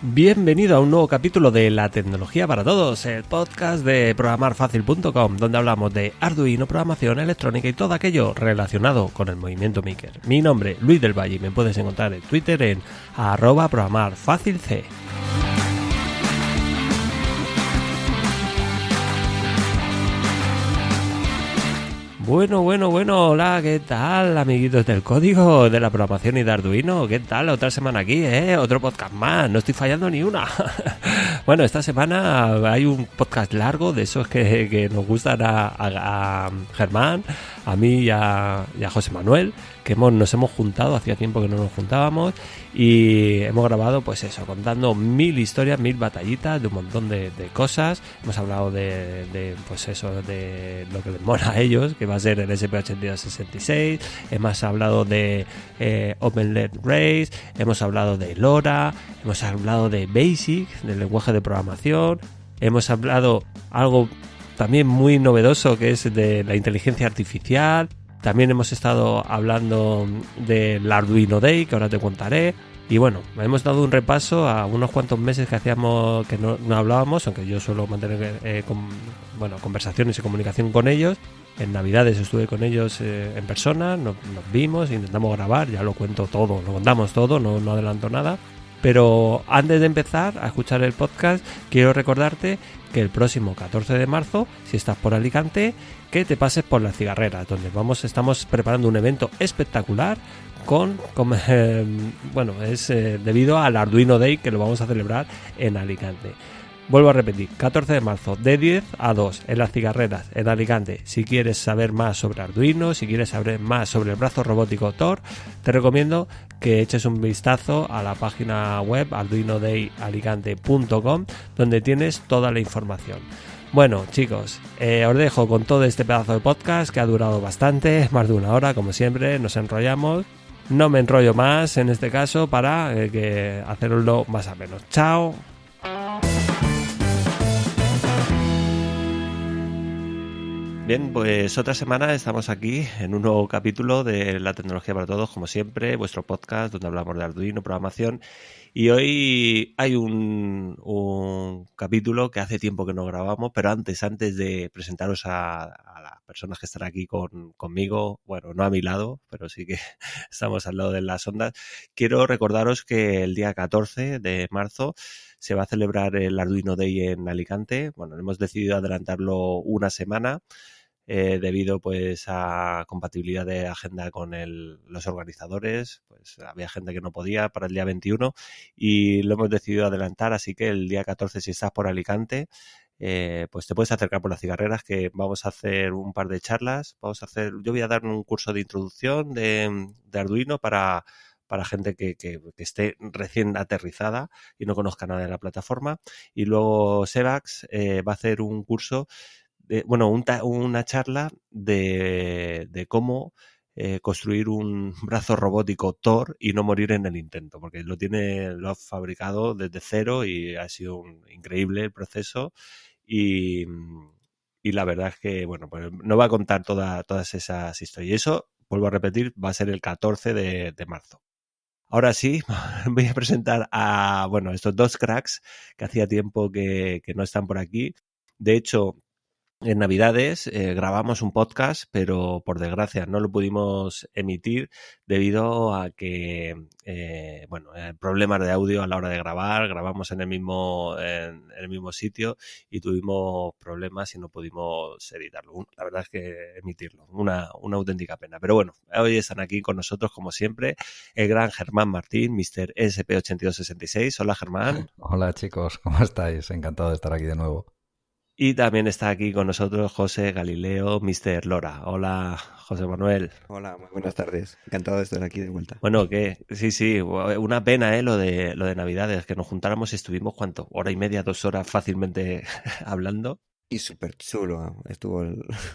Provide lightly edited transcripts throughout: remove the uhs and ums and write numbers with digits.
Bienvenido a un nuevo capítulo de La Tecnología para Todos, el podcast de programarfacil.com, donde hablamos de Arduino, programación electrónica y todo aquello relacionado con el movimiento maker. Mi nombre, Luis del Valle, y me puedes encontrar en Twitter en @programarfacilc. Bueno, hola, ¿qué tal, amiguitos del código de la programación y de Arduino? ¿Qué tal? Otra semana aquí, otro podcast más, no estoy fallando ni una. Bueno, esta semana hay un podcast largo de esos que nos gustan a Germán, a mí y a José Manuel, que nos hemos juntado, hacía tiempo que no nos juntábamos, y hemos grabado, pues eso, contando 1000 historias, 1000 batallitas de un montón de cosas. Hemos hablado pues eso, de lo que les mola a ellos, que va a ser el SP8266. Hemos hablado de OpenLED Race, hemos hablado de LoRa, hemos hablado de BASIC, del lenguaje de programación. Hemos hablado algo también muy novedoso, que es de la inteligencia artificial. También hemos estado hablando del Arduino Day, que ahora te contaré. Y bueno, hemos dado un repaso a unos cuantos meses que hacíamos que no hablábamos, aunque yo suelo mantener conversaciones y comunicación con ellos. En Navidades estuve con ellos en persona, nos vimos, intentamos grabar, ya lo cuento todo, lo contamos todo, no adelanto nada. Pero antes de empezar a escuchar el podcast, quiero recordarte que el próximo 14 de marzo, si estás por Alicante, que te pases por las cigarreras, donde estamos preparando un evento espectacular es debido al Arduino Day, que lo vamos a celebrar en Alicante. Vuelvo a repetir, 14 de marzo, de 10 a 2, en las cigarreras, en Alicante. Si quieres saber más sobre Arduino, si quieres saber más sobre el brazo robótico Thor, te recomiendo que eches un vistazo a la página web arduinodayAlicante.com, donde tienes toda la información. Bueno, chicos, os dejo con todo este pedazo de podcast que ha durado bastante, más de una hora, como siempre, nos enrollamos. No me enrollo más en este caso para hacerlo más o menos. ¡Chao! Bien, pues otra semana estamos aquí en un nuevo capítulo de La Tecnología para Todos, como siempre, vuestro podcast donde hablamos de Arduino, programación. Y hoy hay un capítulo que hace tiempo que no grabamos, pero antes de presentaros a las personas que están aquí conmigo, bueno, no a mi lado, pero sí que estamos al lado de las ondas, quiero recordaros que el día 14 de marzo se va a celebrar el Arduino Day en Alicante. Bueno, hemos decidido adelantarlo una semana, debido pues a compatibilidad de agenda con los organizadores. Pues había gente que no podía para el día 21 y lo hemos decidido adelantar, así que el día 14, si estás por Alicante, pues te puedes acercar por las cigarreras, que vamos a hacer un par de charlas. Yo voy a dar un curso de introducción de Arduino para gente que esté recién aterrizada y no conozca nada de la plataforma, y luego Sebax va a hacer un curso una charla de cómo construir un brazo robótico Thor y no morir en el intento, porque lo ha fabricado desde cero y ha sido increíble el proceso. Y la verdad es que, bueno, pues no va a contar todas esas historias. Y eso, vuelvo a repetir, va a ser el 14 de marzo. Ahora sí, voy a presentar a estos dos cracks que hacía tiempo que no están por aquí. De hecho, en Navidades grabamos un podcast, pero por desgracia no lo pudimos emitir debido a que problemas de audio a la hora de grabar. Grabamos en el mismo sitio y tuvimos problemas y no pudimos editarlo. La verdad es que emitirlo, una auténtica pena. Pero bueno, hoy están aquí con nosotros, como siempre, el gran Germán Martín, Mr. SP8266. Hola, Germán. Hola, chicos, ¿cómo estáis? Encantado de estar aquí de nuevo. Y también está aquí con nosotros José Galileo, Mr. Lora. Hola, José Manuel. Hola, muy buenas tardes. Encantado de estar aquí de vuelta. Bueno, sí, una pena, lo de Navidades, que nos juntáramos y estuvimos, ¿cuánto? Hora y media, 2 horas fácilmente hablando. Y súper chulo, estuvo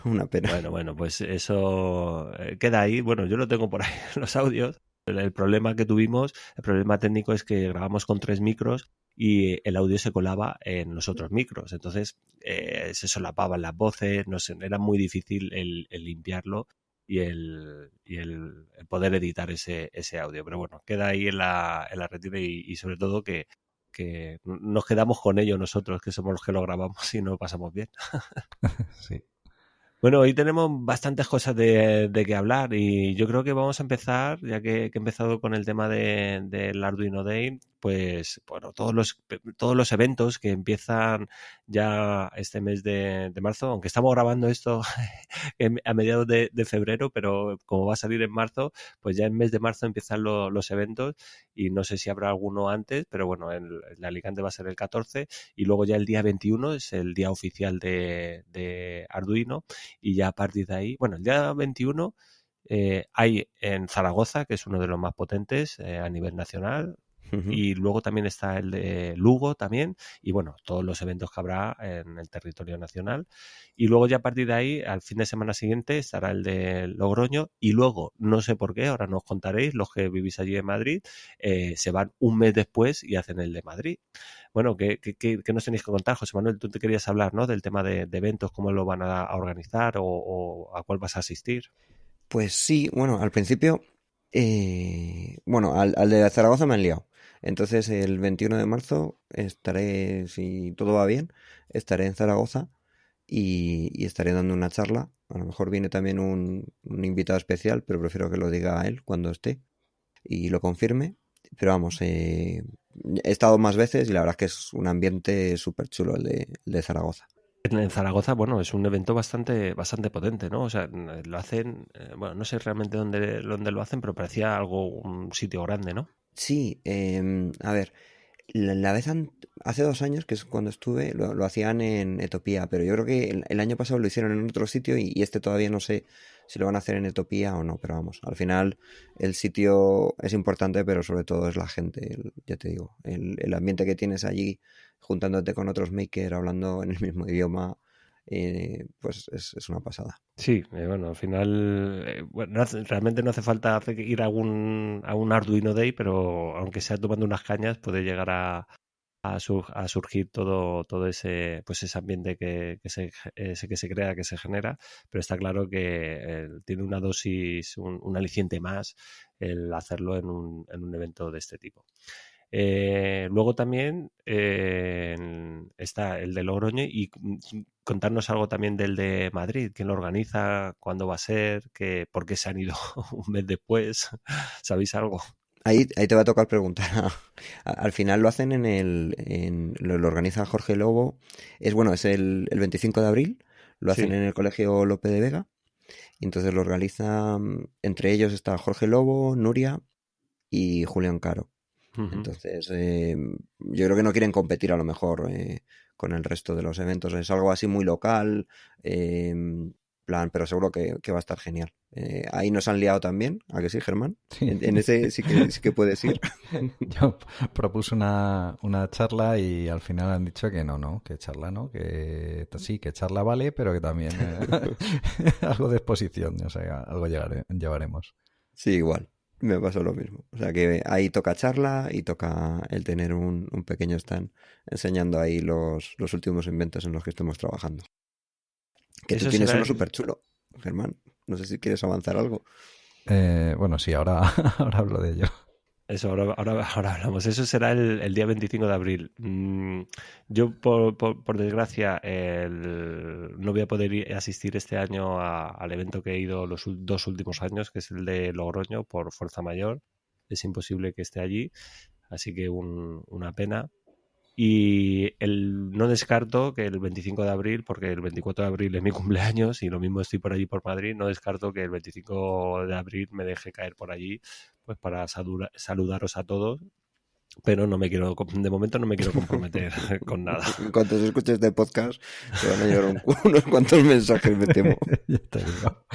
una pena. Bueno, pues eso queda ahí. Bueno, yo lo tengo por ahí en los audios. El problema técnico es que grabamos con 3 micros y el audio se colaba en los otros micros. Entonces se solapaban las voces, no sé, era muy difícil el limpiarlo y el poder editar ese audio. Pero bueno, queda ahí en la retina y sobre todo que que nos quedamos con ello nosotros, que somos los que lo grabamos y nos pasamos bien. Sí. Bueno, hoy tenemos bastantes cosas de que hablar y yo creo que vamos a empezar, ya que he empezado con el tema del Arduino Day, pues bueno, todos los eventos que empiezan ya este mes de marzo, aunque estamos grabando esto a mediados de febrero, pero como va a salir en marzo, pues ya en mes de marzo empiezan los eventos y no sé si habrá alguno antes, pero bueno, el Alicante va a ser el 14 y luego ya el día 21 es el día oficial de Arduino. Y ya a partir de ahí, bueno, el día 21 hay en Zaragoza, que es uno de los más potentes a nivel nacional, y luego también está el de Lugo también, y bueno, todos los eventos que habrá en el territorio nacional. Y luego ya a partir de ahí, al fin de semana siguiente, estará el de Logroño, y luego, no sé por qué, ahora nos contaréis, los que vivís allí en Madrid, se van un mes después y hacen el de Madrid. Bueno, ¿qué nos tenéis que contar, José Manuel? Tú te querías hablar, ¿no? Del tema de eventos, cómo lo van a organizar o a cuál vas a asistir. Pues sí, bueno, al principio, bueno, al de Zaragoza me han liado. Entonces el 21 de marzo estaré, si todo va bien, estaré en Zaragoza y estaré dando una charla. A lo mejor viene también un invitado especial, pero prefiero que lo diga a él cuando esté y lo confirme. Pero vamos, he estado más veces y la verdad es que es un ambiente súper chulo el de Zaragoza. En Zaragoza, bueno, es un evento bastante potente, ¿no? O sea, lo hacen, bueno, no sé realmente dónde lo hacen, pero parecía un sitio grande, ¿no? Sí, a ver, la vez hace 2 años, que es cuando estuve, lo hacían en Etopía, pero yo creo que el año pasado lo hicieron en otro sitio y este todavía no sé si lo van a hacer en Etopía o no, pero vamos, al final el sitio es importante, pero sobre todo es la gente, ya te digo, el ambiente que tienes allí, juntándote con otros makers, hablando en el mismo idioma, pues es una pasada. Sí, bueno, al final, bueno, realmente no hace falta ir a un Arduino Day, pero aunque sea tomando unas cañas, puede llegar a surgir todo ese, pues ese ambiente que se crea, que se genera, pero está claro que tiene una dosis, un aliciente más el hacerlo en un evento de este tipo. Luego también está el de Logroño y contarnos algo también del de Madrid, quién lo organiza, cuándo va a ser, por qué se han ido un mes después, ¿sabéis algo? Ahí te va a tocar preguntar. Al final lo hacen lo organiza Jorge Lobo. Es bueno, es el 25 de abril. Lo hacen Sí. en el Colegio Lope de Vega. Y entonces lo organizan. Entre ellos está Jorge Lobo, Nuria y Julián Caro. Uh-huh. Entonces, yo creo que no quieren competir a lo mejor con el resto de los eventos. Es algo así muy local. Plan, pero seguro que va a estar genial. Ahí nos han liado también, ¿a que sí, Germán? Sí. En ese sí que puedes ir. Yo propuse una charla y al final han dicho que no, que charla no, que sí, que charla vale, pero que también algo de exposición, o sea, algo llevaremos. Sí, igual. Me pasó lo mismo. O sea que ahí toca charla y toca el tener un pequeño stand enseñando ahí los últimos inventos en los que estemos trabajando. Que tú Eso tienes será uno súper chulo, Germán. No sé si quieres avanzar algo. Bueno, sí, ahora hablo de ello. Eso, ahora hablamos. Eso será el día 25 de abril. Yo, por desgracia, no voy a poder asistir este año al evento que he ido los 2 últimos años, que es el de Logroño, por fuerza mayor. Es imposible que esté allí, así que una pena. Y no descarto que el 25 de abril, porque el 24 de abril es mi cumpleaños y lo mismo estoy por allí por Madrid, no descarto que el 25 de abril me deje caer por allí pues para saludaros a todos, pero de momento no me quiero comprometer con nada. En cuanto se escuche este podcast, te van a llegar unos cuantos mensajes, me temo. Ya te digo.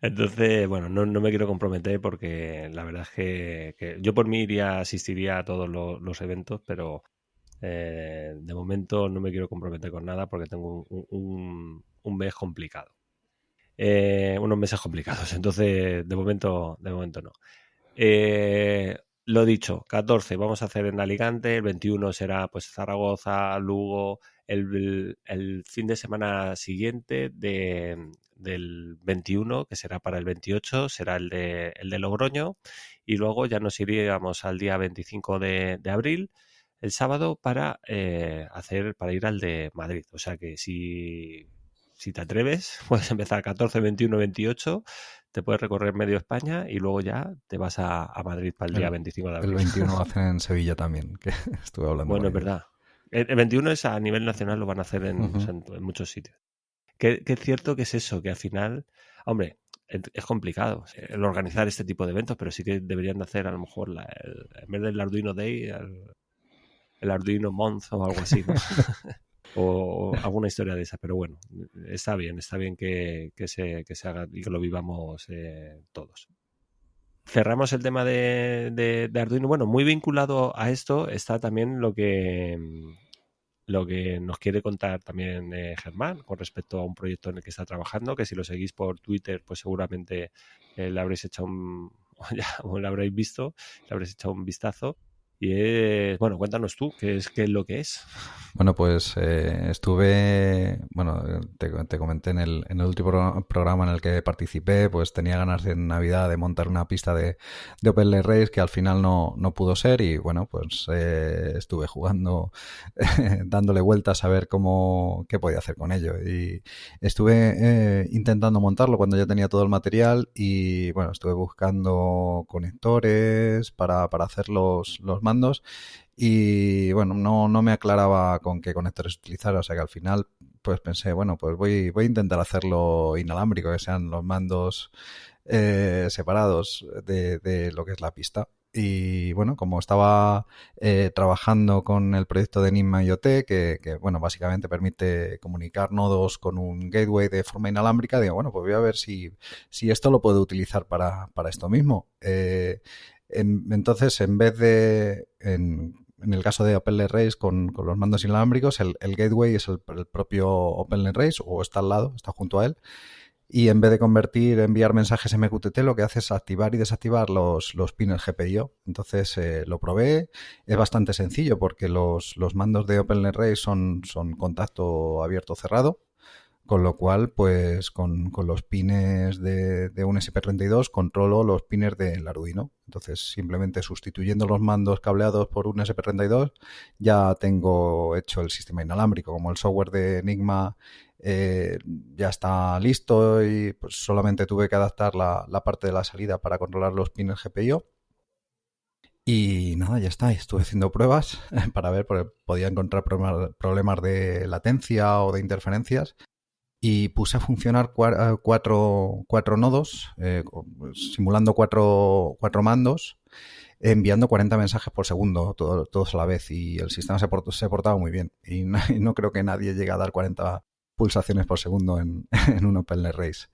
Entonces, bueno, no me quiero comprometer porque la verdad es que yo por mí asistiría a todos los eventos, pero de momento no me quiero comprometer con nada porque tengo un mes complicado. Unos meses complicados, entonces de momento no. Lo dicho, 14 vamos a hacer en Alicante, el 21 será pues Zaragoza, Lugo, el fin de semana siguiente del 21, que será para el 28, será el de Logroño, y luego ya nos iríamos al día 25 de abril el sábado para ir al de Madrid. O sea que si te atreves, puedes empezar 14, 21, 28, te puedes recorrer medio España y luego ya te vas a Madrid para el día 25 de El abril. 21 lo hacen en Sevilla también, que estuve hablando Bueno, con es ellos. verdad. El 21 es a nivel nacional, lo van a hacer Ujú. o sea, en muchos sitios. Que es cierto que es eso, que al final, hombre, es complicado el organizar este tipo de eventos, pero sí que deberían de hacer a lo mejor en vez del Arduino Day, el Arduino Month o algo así, ¿no? o alguna historia de esa, pero bueno, está bien que se haga y que lo vivamos todos. Cerramos el tema de Arduino. Bueno, muy vinculado a esto está también lo que nos quiere contar también Germán con respecto a un proyecto en el que está trabajando, que si lo seguís por Twitter, pues seguramente le habréis echado o lo habréis visto, le habréis echado un vistazo. Y bueno, cuéntanos tú, qué es lo que es. Bueno, pues te comenté en el último programa en el que participé, pues tenía ganas en Navidad de montar una pista de OpenLay Race que al final no pudo ser y bueno, pues estuve jugando, dándole vueltas a ver qué podía hacer con ello y estuve intentando montarlo cuando ya tenía todo el material y bueno, estuve buscando conectores para hacer los mandos. Y bueno, no me aclaraba con qué conectores utilizar, o sea que al final pues pensé, bueno, pues voy a intentar hacerlo inalámbrico, que sean los mandos separados de lo que es la pista. Y bueno, como estaba trabajando con el proyecto de Enigma IoT, que bueno, básicamente permite comunicar nodos con un gateway de forma inalámbrica, digo, bueno, pues voy a ver si esto lo puedo utilizar para esto mismo. Entonces, en vez de, en el caso de OpenLay Race con los mandos inalámbricos, el gateway es el propio OpenLay Race o está al lado, está junto a él. Y en vez de enviar mensajes MQTT, lo que hace es activar y desactivar los pines GPIO. Entonces lo probé, es bastante sencillo porque los mandos de OpenLay Race son contacto abierto-cerrado. Con lo cual, pues con los pines de un SP32 controlo los pines del Arduino. Entonces, simplemente sustituyendo los mandos cableados por un SP32 ya tengo hecho el sistema inalámbrico. Como el software de Enigma ya está listo y pues solamente tuve que adaptar la parte de la salida para controlar los pines GPIO. Y nada, ya está. Estuve haciendo pruebas para ver, porque podía encontrar problemas de latencia o de interferencias. Y puse a funcionar cuatro nodos, simulando cuatro mandos, enviando 40 mensajes por segundo, todos a la vez. Y el sistema se portaba muy bien. Y no creo que nadie llegue a dar 40 pulsaciones por segundo en un OpenLay Race.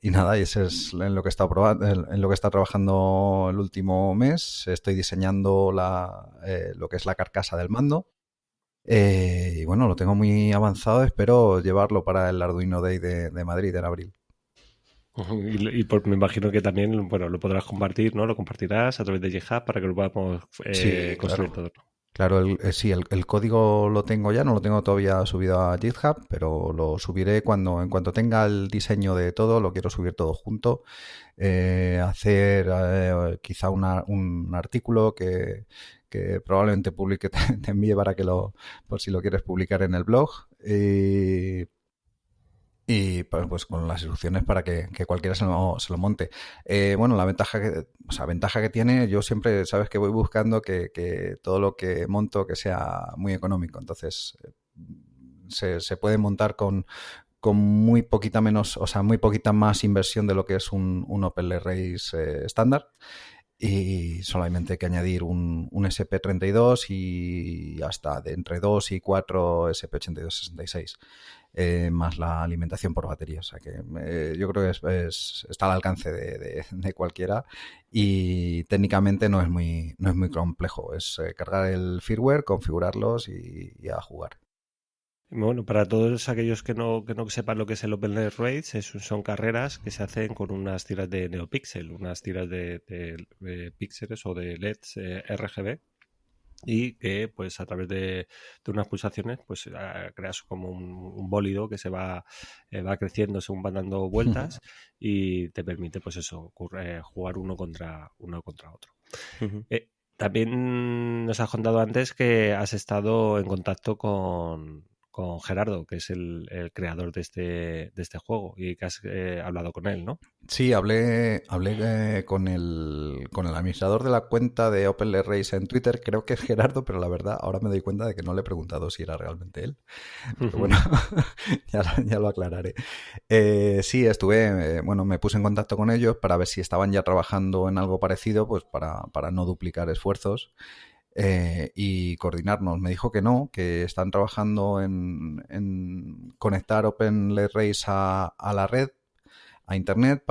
Y nada, y ese es en lo que he estado probando, en lo que está trabajando el último mes. Estoy diseñando lo que es la carcasa del mando. Y bueno, lo tengo muy avanzado, espero llevarlo para el Arduino Day de Madrid en abril. Y me imagino que también, bueno, lo podrás compartir, ¿no? Lo compartirás a través de GitHub para que lo podamos Sí, construir claro. todo. Claro, el código lo tengo ya, no lo tengo todavía subido a GitHub, pero lo subiré en cuanto tenga el diseño de todo, lo quiero subir todo junto, hacer quizá un artículo que probablemente publique, te envíe para por si lo quieres publicar en el blog. Y pues con las instrucciones para que cualquiera se lo monte. Bueno, la ventaja que tiene, yo siempre, sabes que voy buscando que todo lo que monto que sea muy económico. Entonces, se puede montar con muy poquita menos, o sea, muy poquita más inversión de lo que es un OpenLay Race estándar. Y solamente hay que añadir un SP32 y hasta de entre 2 y 4 SP8266. Más la alimentación por batería. O sea que yo creo que está al alcance de cualquiera y técnicamente no es muy complejo. Es cargar el firmware, configurarlos y a jugar. Bueno, para todos aquellos que no sepan lo que es el OpenLay Race, son carreras que se hacen con unas tiras de NeoPixel, unas tiras de píxeles o de LEDs RGB, y que pues a través de unas pulsaciones pues creas como un bólido que se va creciendo según van dando vueltas y te permite pues eso, jugar uno contra otro. Uh-huh. También nos has contado antes que has estado en contacto con Gerardo, que es el creador de este juego, y que has hablado con él, ¿no? Sí, hablé con el administrador de la cuenta de OpenLRace en Twitter, creo que es Gerardo, pero la verdad ahora me doy cuenta de que no le he preguntado si era realmente él. Pero bueno, ya lo aclararé. Sí, bueno, me puse en contacto con ellos para ver si estaban ya trabajando en algo parecido, pues para no duplicar esfuerzos. Y coordinarnos. Me dijo que no, que están trabajando en conectar OpenLRace a la red, a internet,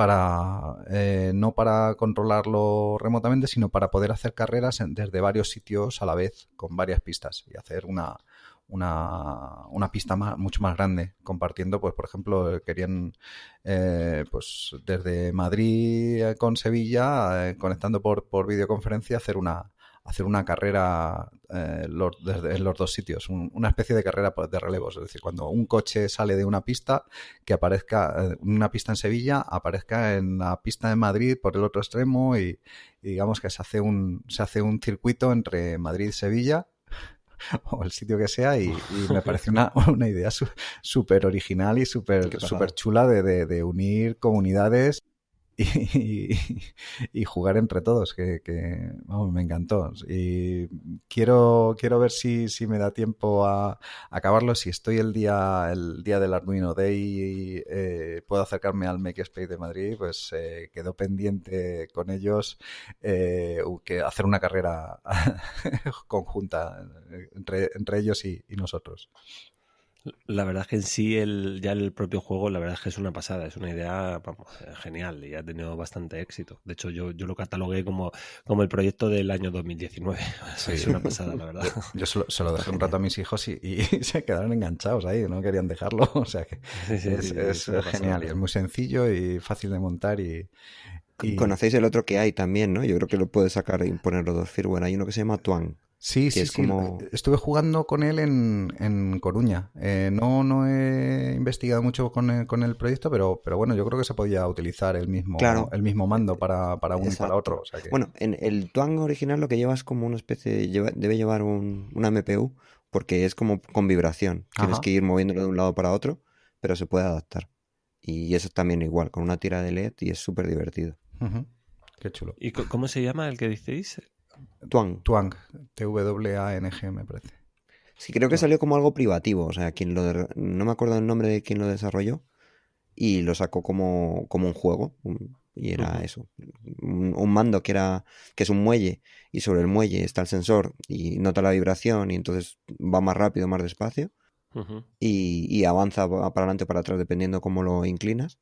no para controlarlo remotamente, sino para poder hacer carreras desde varios sitios a la vez, con varias pistas, y hacer una pista mucho más grande, compartiendo, pues por ejemplo, querían pues desde Madrid con Sevilla, conectando por videoconferencia, hacer una carrera en los dos sitios, una especie de carrera de relevos, es decir, cuando un coche sale de una pista, que aparezca una pista en Sevilla, aparezca en la pista de Madrid por el otro extremo y digamos que se hace un circuito entre Madrid y Sevilla o el sitio que sea y me parece una idea súper original y súper chula de unir comunidades y, y jugar entre todos, vamos, me encantó. Y quiero ver si me da tiempo a acabarlo. Si estoy el día del Arduino Day y puedo acercarme al Makerspace de Madrid, pues quedó pendiente con ellos que hacer una carrera conjunta entre ellos y nosotros. La verdad es que en sí ya el propio juego, la verdad es que es una pasada, es una idea, vamos, genial y ha tenido bastante éxito. De hecho, yo lo catalogué como el proyecto del año 2019. Sí. Es una pasada, la verdad. Yo se lo dejé un rato a mis hijos y se quedaron enganchados ahí, no querían dejarlo. O sea que es genial y es muy sencillo y fácil de montar y... Conocéis el otro que hay también, ¿no? Yo creo que lo puedes sacar y poner los dos firmware. Hay uno que se llama Twang. Sí, que es como... estuve jugando con él en Coruña. No he investigado mucho con el proyecto, pero bueno, yo creo que se podía utilizar el mismo mando para uno y para otro. O sea que... Bueno, en el Twang original lo que lleva es como una especie debe llevar una MPU, porque es como con vibración. Tienes que ir moviéndolo de un lado para otro, pero se puede adaptar. Y eso también igual, con una tira de LED y es súper divertido. Qué chulo. ¿Y cómo se llama el que diceis? Twang. Twang, Twang, me parece. Sí, creo que salió como algo privativo, o sea, no me acuerdo el nombre de quien lo desarrolló y lo sacó como un juego y era eso, un mando que es un muelle y sobre el muelle está el sensor y nota la vibración y entonces va más rápido, más despacio y avanza para adelante o para atrás dependiendo cómo lo inclinas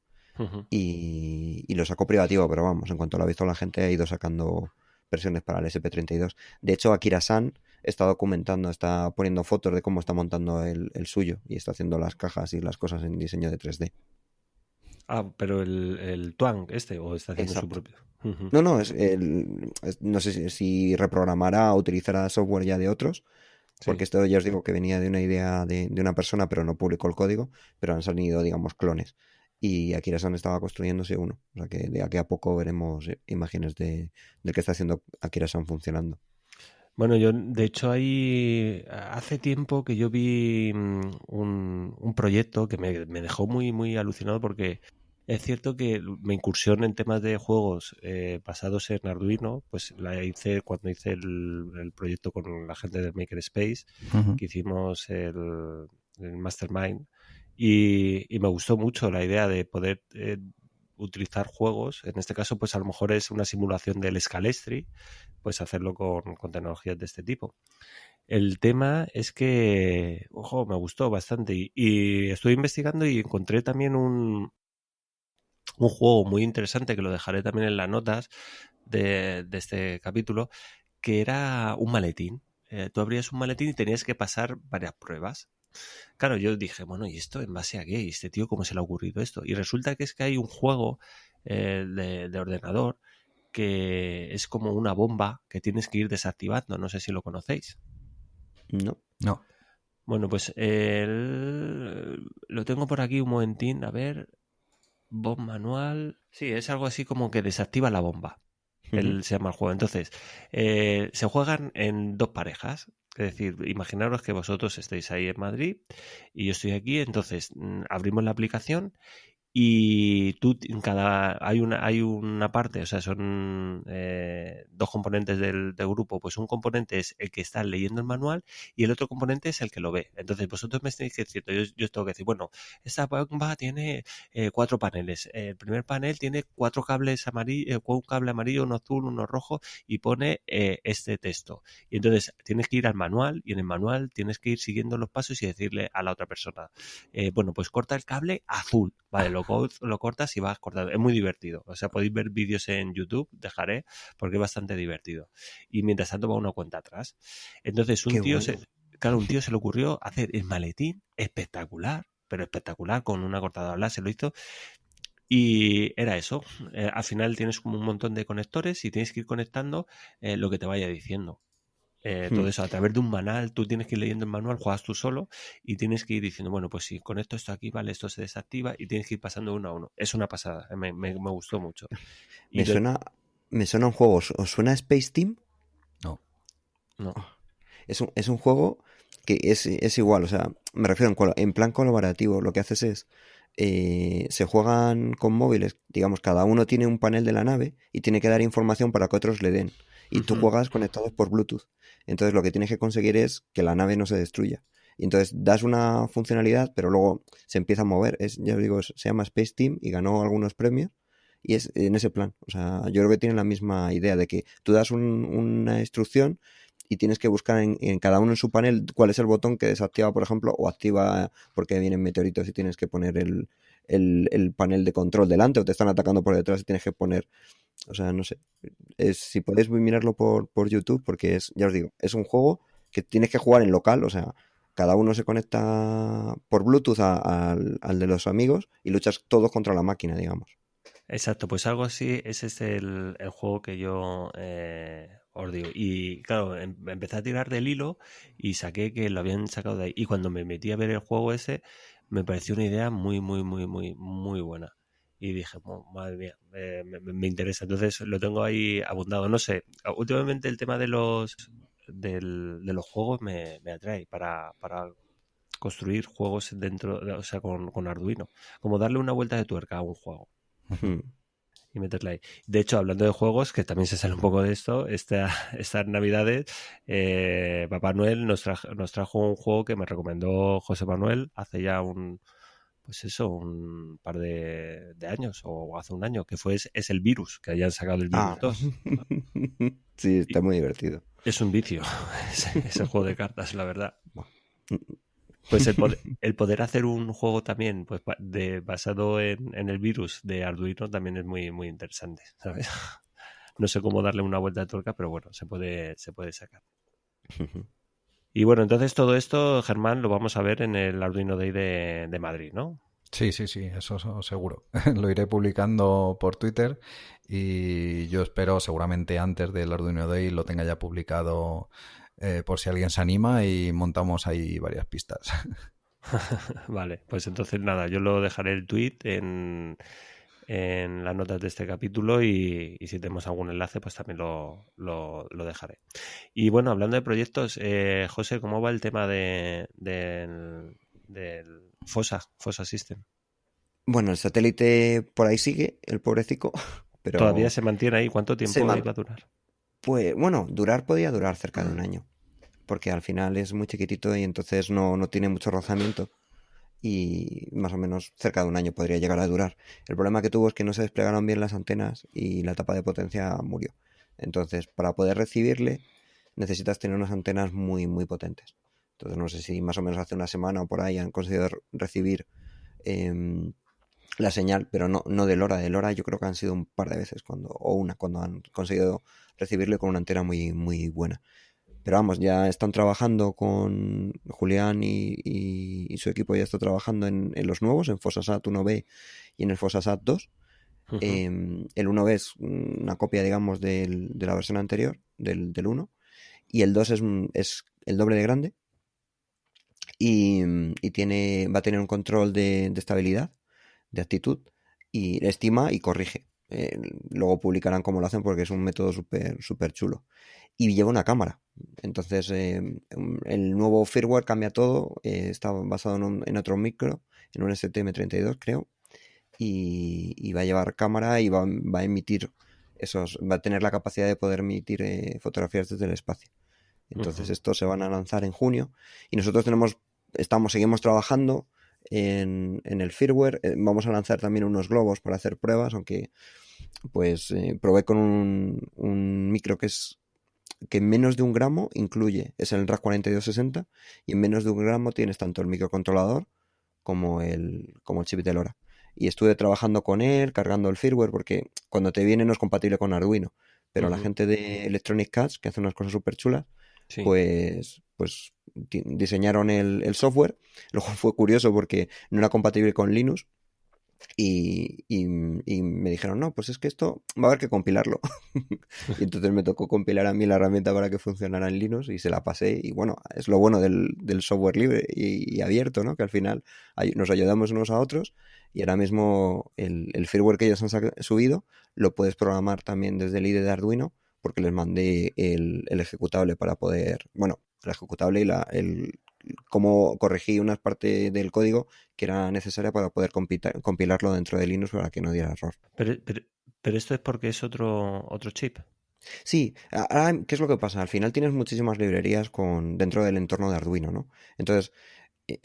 y lo sacó privativo, pero vamos, en cuanto lo ha visto la gente ha ido sacando versiones para el SP32. De hecho, Akira-san está documentando, está poniendo fotos de cómo está montando el suyo y está haciendo las cajas y las cosas en diseño de 3D. Ah, pero el Twang o está haciendo Exacto. su propio. No, no sé si reprogramará o utilizará software ya de otros, porque esto ya os digo que venía de una idea de una persona, pero no publicó el código, pero han salido, digamos, clones. Y Akira-san estaba construyéndose uno. O sea que de aquí a poco veremos imágenes del que está haciendo Akira-san funcionando. Bueno, yo de hecho hace tiempo que yo vi un proyecto que me dejó muy, muy alucinado porque es cierto que mi incursión en temas de juegos basados en Arduino, pues la hice cuando hice el proyecto con la gente del Makerspace, que hicimos el Mastermind. Y me gustó mucho la idea de poder utilizar juegos. En este caso, pues a lo mejor es una simulación del Scalestri, pues hacerlo con tecnologías de este tipo. El tema es que, ojo, me gustó bastante y estuve investigando y encontré también un juego muy interesante que lo dejaré también en las notas de este capítulo, que era un maletín. Tú abrías un maletín y tenías que pasar varias pruebas. Claro, yo dije, bueno, ¿y esto en base a qué? ¿Y este tío cómo se le ha ocurrido esto? Y resulta que es que hay un juego de ordenador que es como una bomba que tienes que ir desactivando. No sé si lo conocéis. No. Bueno, pues lo tengo por aquí un momentín. A ver, bomba manual. Sí, es algo así como que desactiva la bomba. Se llama el juego. Entonces, se juegan en 2 parejas. Es decir, imaginaros que vosotros estáis ahí en Madrid y yo estoy aquí, entonces abrimos la aplicación y tú en hay una parte, o sea, son 2 componentes del grupo. Pues un componente es el que está leyendo el manual y el otro componente es el que lo ve. Entonces vosotros me tenéis que decir, yo tengo que decir, bueno, esta bomba tiene 4 paneles. El primer panel tiene 4 cables amarillos, un cable amarillo, uno azul, uno rojo, y pone este texto. Y entonces tienes que ir al manual y en el manual tienes que ir siguiendo los pasos y decirle a la otra persona, bueno, pues corta el cable azul. Vale, lo cortas y vas cortando. Es muy divertido. O sea, podéis ver vídeos en YouTube, dejaré, porque es bastante divertido. Y mientras tanto va una cuenta atrás. Entonces, Qué bueno. un tío se le ocurrió hacer el maletín espectacular, pero espectacular, con una cortadora láser, lo hizo. Y era eso. Al final tienes como un montón de conectores y tienes que ir conectando lo que te vaya diciendo. Todo eso a través de un manual, tú tienes que ir leyendo el manual, juegas tú solo y tienes que ir diciendo, bueno, pues si conecto esto aquí, vale, esto se desactiva y tienes que ir pasando uno a uno. Es una pasada, me gustó mucho. Me suena, me suena un juego. ¿Os suena Space Team? No. No. Es un juego que es igual, o sea, me refiero en plan colaborativo. Lo que haces es, se juegan con móviles, digamos, cada uno tiene un panel de la nave y tiene que dar información para que otros le den. Y tú juegas conectados por Bluetooth. Entonces lo que tienes que conseguir es que la nave no se destruya. Y entonces das una funcionalidad, pero luego se empieza a mover. Ya os digo, se llama Space Team y ganó algunos premios. Y es en ese plan. O sea, yo creo que tienen la misma idea de que tú das una instrucción y tienes que buscar en cada uno en su panel cuál es el botón que desactiva, por ejemplo, o activa porque vienen meteoritos y tienes que poner el panel de control delante o te están atacando por detrás y tienes que poner, o sea, no sé. Si podéis mirarlo por YouTube, porque ya os digo, es un juego que tienes que jugar en local, o sea, cada uno se conecta por Bluetooth al de los amigos y luchas todos contra la máquina, digamos. Exacto, pues algo así, ese es el juego que yo os digo. Y claro, empecé a tirar del hilo y saqué que lo habían sacado de ahí. Y cuando me metí a ver el juego ese, me pareció una idea muy, muy, muy, muy, muy buena. Y dije, madre mía, me interesa. Entonces lo tengo ahí abundado. No sé, últimamente el tema de de los juegos me atrae para construir juegos o sea, con Arduino. Como darle una vuelta de tuerca a un juego Hmm. y meterla ahí. De hecho, hablando de juegos, que también se sale un poco de esto, estas navidades, Papá Noel nos trajo un juego que me recomendó José Manuel hace ya un par de años, o hace un año, que es el Virus, que hayan sacado el Virus Ah, 2. sí, está Y muy divertido. es un vicio, ese juego de cartas, la verdad. Buah. Pues el poder hacer un juego también pues basado en el virus de Arduino también es muy, muy interesante, ¿sabes? No sé cómo darle una vuelta de tuerca, pero bueno, se puede sacar. Y bueno, entonces todo esto, Germán, lo vamos a ver en el Arduino Day de Madrid, ¿no? Sí, sí, sí, eso seguro. Lo iré publicando por Twitter y yo espero seguramente antes del Arduino Day lo tenga ya publicado por si alguien se anima y montamos ahí varias pistas. Vale, pues entonces nada, yo lo dejaré el tweet en las notas de este capítulo y si tenemos algún enlace, pues también lo dejaré. Y bueno, hablando de proyectos, José, ¿cómo va el tema del FOSA System? Bueno, el satélite por ahí sigue, el pobrecico, ¿Todavía pero se mantiene ahí? ¿Cuánto se tiempo man- iba a durar? pues bueno, podía durar cerca de un año, porque al final es muy chiquitito y entonces no tiene mucho rozamiento y más o menos cerca de un año podría llegar a durar. El problema que tuvo es que no se desplegaron bien las antenas y la tapa de potencia murió. Entonces, para poder recibirle, necesitas tener unas antenas muy, muy potentes. Entonces, no sé si más o menos hace una semana o por ahí han conseguido recibir em, la señal, pero no de LoRa. De LoRa yo creo que han sido un par de veces cuando han conseguido recibirle con una antena muy, muy buena. Pero vamos, ya están trabajando con Julián y su equipo ya está trabajando en los nuevos, en Fosasat 1B y en el Fosasat 2. Ujú. El 1B es una copia, digamos, de la versión anterior, del 1, y el 2 es el doble de grande y va a tener un control de estabilidad, de actitud, y estima y corrige. luego publicarán cómo lo hacen porque es un método súper súper chulo. Y lleva una cámara. Entonces, el nuevo firmware cambia todo. Está basado en otro micro, en un STM32, creo. Y va a llevar cámara y va a emitir va a tener la capacidad de poder emitir fotografías desde el espacio. Entonces, estos se van a lanzar en junio. Y nosotros seguimos trabajando en el firmware. Vamos a lanzar también unos globos para hacer pruebas, aunque pues probé con un micro que en menos de 1 gramo es el RAD 4260, y en menos de 1 gramo tienes tanto el microcontrolador como el chip de LoRa. Y estuve trabajando con él, cargando el firmware, porque cuando te viene no es compatible con Arduino, pero la gente de Electronic Cats, que hace unas cosas súper chulas, Sí. pues diseñaron el software. Luego fue curioso porque no era compatible con Linux. Y me dijeron, no, pues es que esto va a haber que compilarlo. Y entonces me tocó compilar a mí la herramienta para que funcionara en Linux y se la pasé. Y bueno, es lo bueno del software libre y abierto, ¿no? Que al final nos ayudamos unos a otros, y ahora mismo el firmware que ellos han subido lo puedes programar también desde el IDE de Arduino, porque les mandé el ejecutable para poder, bueno, el ejecutable y cómo corregí unas partes del código que era necesaria para poder compilarlo dentro de Linux para que no diera error. Pero esto es porque es otro chip. Sí, ahora, ¿qué es lo que pasa? Al final tienes muchísimas librerías dentro del entorno de Arduino, ¿no? Entonces,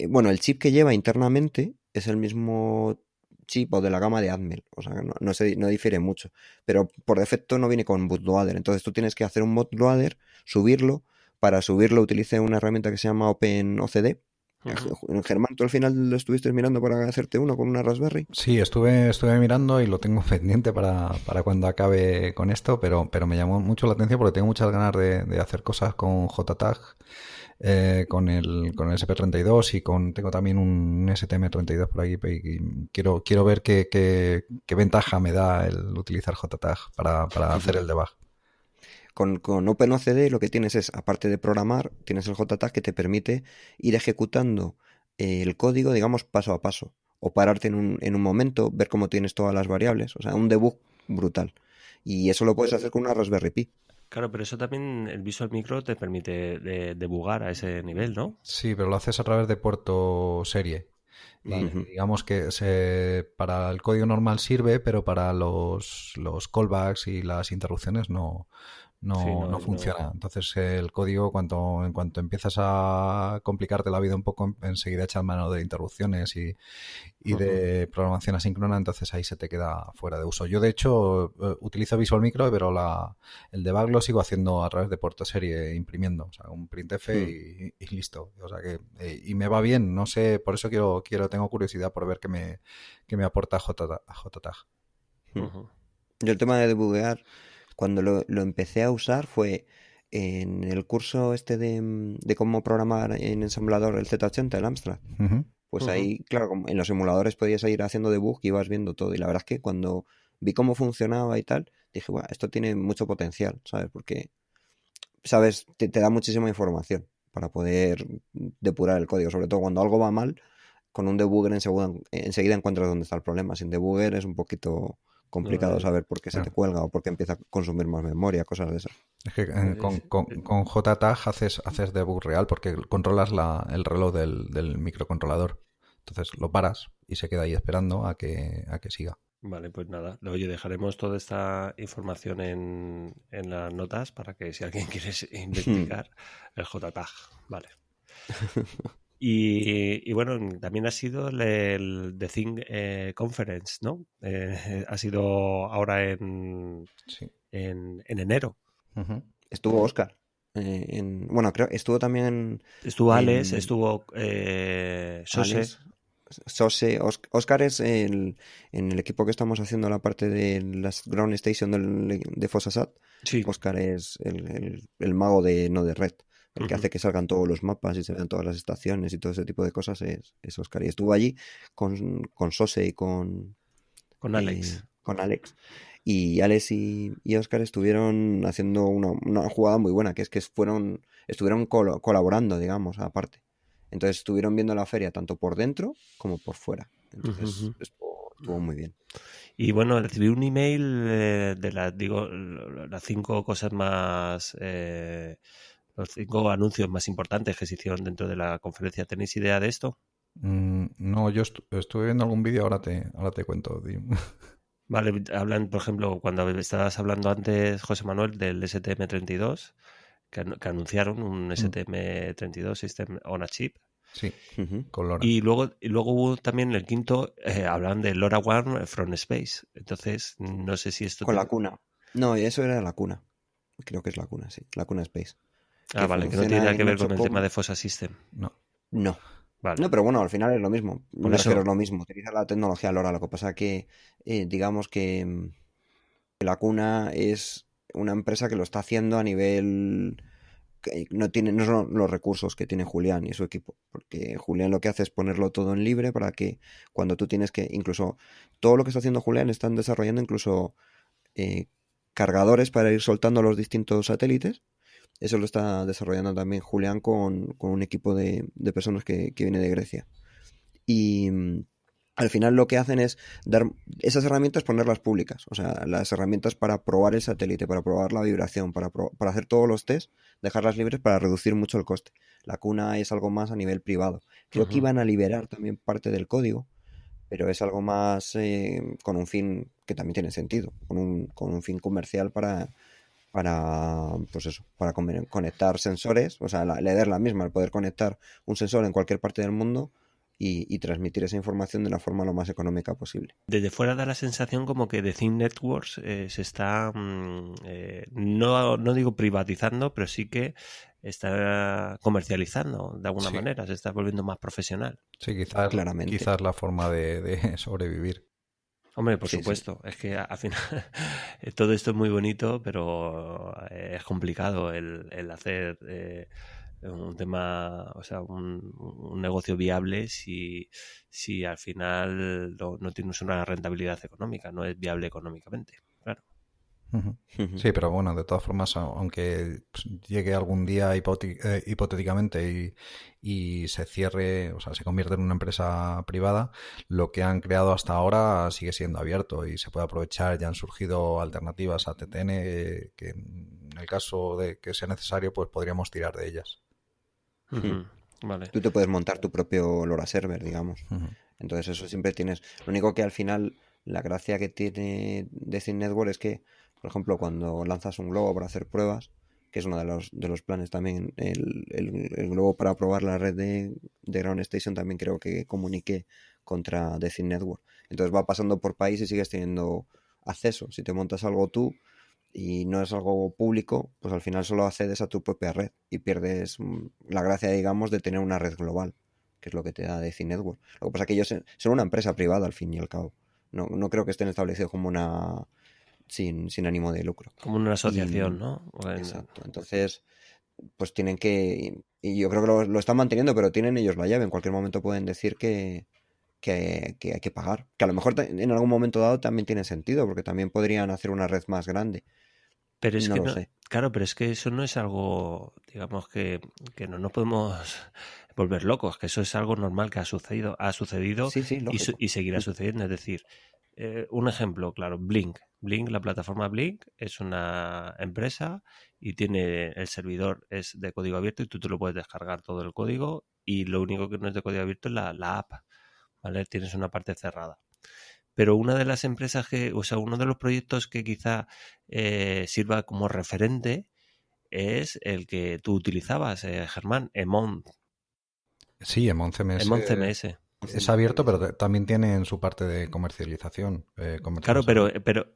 bueno, el chip que lleva internamente es el mismo chip o de la gama de Atmel, o sea, no difiere mucho, pero por defecto no viene con bootloader. Entonces tú tienes que hacer un bootloader, subirlo. Para subirlo utilicé una herramienta que se llama OpenOCD. Germán, ¿tú al final lo estuviste mirando para hacerte uno con una Raspberry? Sí, estuve mirando y lo tengo pendiente para cuando acabe con esto, pero me llamó mucho la atención porque tengo muchas ganas de hacer cosas con JTAG, con el SP32, y tengo también un STM32 por aquí, y quiero ver qué ventaja me da el utilizar JTAG para hacer el debug. Con OpenOCD lo que tienes es, aparte de programar, tienes el JTAG que te permite ir ejecutando el código, digamos, paso a paso. O pararte en un momento, ver cómo tienes todas las variables. O sea, un debug brutal. Y eso lo puedes hacer con una Raspberry Pi. Claro, pero eso también, el Visual Micro te permite debugar a ese nivel, ¿no? Sí, pero lo haces a través de puerto serie. Y digamos que para el código normal sirve, pero para los callbacks y las interrupciones no funciona. Entonces el código, en cuanto empiezas a complicarte la vida un poco, enseguida echas mano de interrupciones y de programación asíncrona, entonces ahí se te queda fuera de uso. Yo de hecho utilizo Visual Micro, pero el debug lo sigo haciendo a través de puerto serie, imprimiendo, o sea, un printf y listo. O sea que y me va bien, no sé, por eso tengo curiosidad por ver qué me aporta JTAG. Yo el tema de debuguear, cuando lo empecé a usar fue en el curso de cómo programar en ensamblador el Z80, el Amstrad. Pues ahí, claro, en los emuladores podías ir haciendo debug y ibas viendo todo. Y la verdad es que cuando vi cómo funcionaba y tal, dije, bueno, esto tiene mucho potencial, ¿sabes? Porque, ¿sabes? Te da muchísima información para poder depurar el código. Sobre todo cuando algo va mal, con un debugger enseguida encuentras dónde está el problema. Sin debugger es un poquito complicado saber por qué se te cuelga o por qué empieza a consumir más memoria, cosas de esas. Es que con JTAG haces debug real porque controlas el reloj del microcontrolador. Entonces lo paras y se queda ahí esperando a que siga. Vale, pues nada. Oye, dejaremos toda esta información en las notas para que si alguien quiere investigar el JTAG. Vale. Y bueno, también ha sido el The Thing Conference, ¿no? Ha sido ahora en enero. Estuvo Oscar. Bueno, creo estuvo también estuvo Alex, estuvo Sose. Sose. Oscar es en el equipo que estamos haciendo la parte de las Ground Station de Fosasat. Sí. Oscar es el mago de Node-RED. El que hace que salgan todos los mapas y se vean todas las estaciones y todo ese tipo de cosas es Oscar. Y estuvo allí con Sose y con Alex. Con Alex. Y Alex y Oscar estuvieron haciendo una jugada muy buena, que es que estuvieron colaborando, digamos, aparte. Entonces estuvieron viendo la feria tanto por dentro como por fuera. Entonces estuvo muy bien. Y bueno, recibí un email de las 5 cosas más, los 5 anuncios más importantes que se hicieron dentro de la conferencia. ¿Tenéis idea de esto? No, yo estuve viendo algún vídeo, ahora te cuento. Vale, hablan, por ejemplo, cuando estabas hablando antes, José Manuel, del STM32, que anunciaron un STM32, System on a Chip. Sí, Ujú. con LoRa. Y luego hubo también el quinto, hablan de LoRaWAN from Space. Entonces, no sé si esto Con la cuna. No, eso era la cuna. Creo que es la cuna, sí. La cuna Space. Ah, Que vale, que no tiene funciona nada que en ver con 8 el tema de FOSA System. No. No. Vale. No, pero bueno, al final es lo mismo. Por Me refiero a eso, lo mismo. Utiliza la tecnología LoRa. Lo que pasa que, digamos que la cuna es una empresa que lo está haciendo a nivel que no son los recursos que tiene Julián y su equipo, porque Julián lo que hace es ponerlo todo en libre para que cuando tú tienes que, incluso todo lo que está haciendo Julián, están desarrollando incluso eh, cargadores para ir soltando los distintos satélites. Eso lo está desarrollando también Julián con un equipo de personas que viene de Grecia. Y al final lo que hacen es dar esas herramientas, ponerlas públicas. O sea, las herramientas para probar el satélite, para probar la vibración, para hacer todos los tests, dejarlas libres para reducir mucho el coste. La cuna es algo más a nivel privado. Creo que ujú. iban a liberar también parte del código, pero es algo más con un fin que también tiene sentido, con un fin comercial pues eso, para conectar sensores, o sea, la idea es la misma, el poder conectar un sensor en cualquier parte del mundo y transmitir esa información de la forma lo más económica posible. Desde fuera da la sensación como que The Think Networks se está, no digo privatizando, pero sí que está comercializando de alguna Sí, manera, se está volviendo más profesional. sí, quizás, Claramente. quizás la forma de sobrevivir. Hombre, por Sí, sí. supuesto, es que al final todo esto es muy bonito, pero es complicado el hacer un tema, o sea, un negocio viable si al final no tienes una rentabilidad económica, no es viable económicamente. Claro. Ujú. Ujú. Sí, pero bueno, de todas formas, aunque llegue algún día hipotéticamente y se cierre, o sea, se convierte en una empresa privada, lo que han creado hasta ahora sigue siendo abierto y se puede aprovechar. Ya han surgido alternativas a TTN que en el caso de que sea necesario, pues podríamos tirar de ellas. Ujú. Ujú, vale. Tú te puedes montar tu propio LoRa server, digamos. Ujú. Entonces eso siempre tienes. Lo único que al final la gracia que tiene Design Network es que, por ejemplo, cuando lanzas un globo para hacer pruebas, que es uno de los planes también, el globo para probar la red de Ground Station también creo que comunique contra Design Network. Entonces va pasando por país y sigues teniendo acceso. Si te montas algo tú y no es algo público, pues al final solo accedes a tu propia red y pierdes la gracia, digamos, de tener una red global, que es lo que te da Deci Network. Lo que pasa es que ellos son una empresa privada al fin y al cabo. No creo que estén establecidos como una sin ánimo de lucro. Como una Y asociación, ¿no? exacto. Entonces, pues tienen que. Y yo creo que lo están manteniendo, pero tienen ellos la llave. En cualquier momento pueden decir que hay que pagar. Que a lo mejor en algún momento dado también tiene sentido, porque también podrían hacer una red más grande. Pero es No que lo no, sé. claro, pero es que eso no es algo, digamos que no nos podemos volver locos, que eso es algo normal que ha sucedido Sí, sí, lógico. y seguirá sucediendo. Es decir, un ejemplo, claro, Blink. Blink, la plataforma Blink, es una empresa y tiene el servidor es de código abierto y tú te lo puedes descargar todo el código y lo único que no es de código abierto es la app, ¿vale? Tienes una parte cerrada. Pero una de las empresas o sea, uno de los proyectos que quizá sirva como referente es el que tú utilizabas, Germán, Sí, Emon CMS Emon CMS. es abierto, pero también tienen su parte de comercialización, Claro, comercialización. pero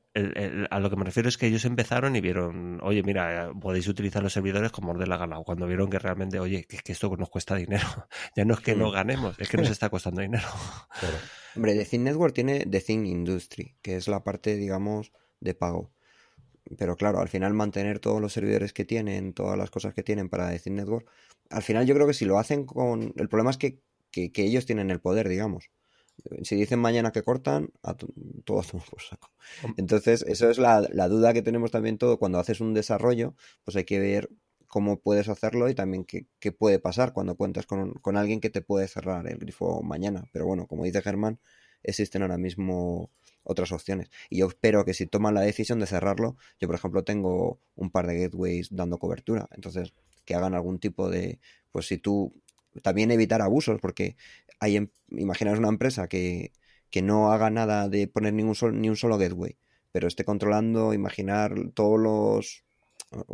a lo que me refiero es que ellos empezaron y vieron, oye, mira, podéis utilizar los servidores como os dé la gana. Cuando vieron que realmente, oye, que esto nos cuesta dinero. Ya no es que no Hmm. ganemos, es que nos está costando dinero. Claro. Hombre, The Thing Network tiene The Thing Industry, que es la parte, digamos, de pago. Pero claro, al final mantener todos los servidores que tienen, todas las cosas que tienen para The Thing Network, al final yo creo que si lo hacen con. El problema es que ellos tienen el poder, digamos. Si dicen mañana que cortan, todo toma por saco. Entonces, eso es la duda que tenemos también todo. Cuando haces un desarrollo, pues hay que ver cómo puedes hacerlo y también qué puede pasar cuando cuentas con alguien que te puede cerrar el grifo mañana. Pero bueno, como dice Germán, existen ahora mismo otras opciones. Y yo espero que si toman la decisión de cerrarlo, yo por ejemplo tengo un par de gateways dando cobertura, entonces que hagan algún tipo de, pues si tú, también evitar abusos, porque imaginaos una empresa que no haga nada de poner ni un solo gateway, pero esté controlando, imaginar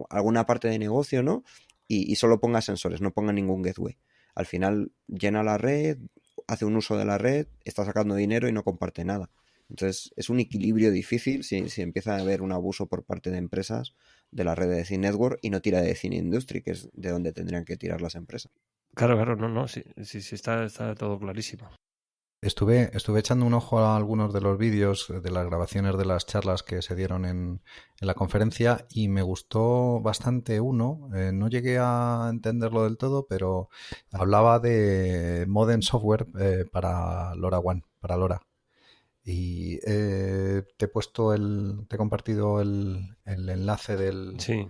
alguna parte de negocio, ¿no? Y solo ponga sensores, no ponga ningún gateway. Al final llena la red, hace un uso de la red, está sacando dinero y no comparte nada. Entonces es un equilibrio difícil si empieza a haber un abuso por parte de empresas de la red de Cine Network y no tira de Cine Industry, que es de donde tendrían que tirar las empresas. Claro, no, sí, está todo clarísimo. Estuve echando un ojo a algunos de los vídeos de las grabaciones de las charlas que se dieron en la conferencia y me gustó bastante uno. No llegué a entenderlo del todo, pero hablaba de modem software para LoRaWAN, para LoRa. Y te he compartido el enlace Sí.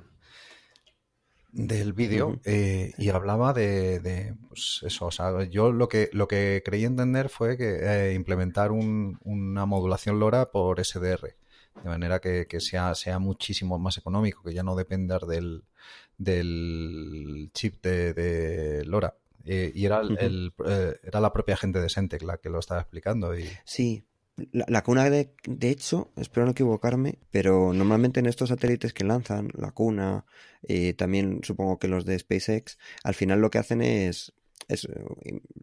del vídeo y hablaba pues eso, o sea, yo lo que creí entender fue que implementar una modulación LoRa por SDR, de manera que sea muchísimo más económico, que ya no depender del chip de LoRa. Y era la propia gente de Sentec la que lo estaba explicando. Sí, la cuna de hecho, espero no equivocarme, pero normalmente en estos satélites que lanzan, la cuna, también supongo que los de SpaceX, al final lo que hacen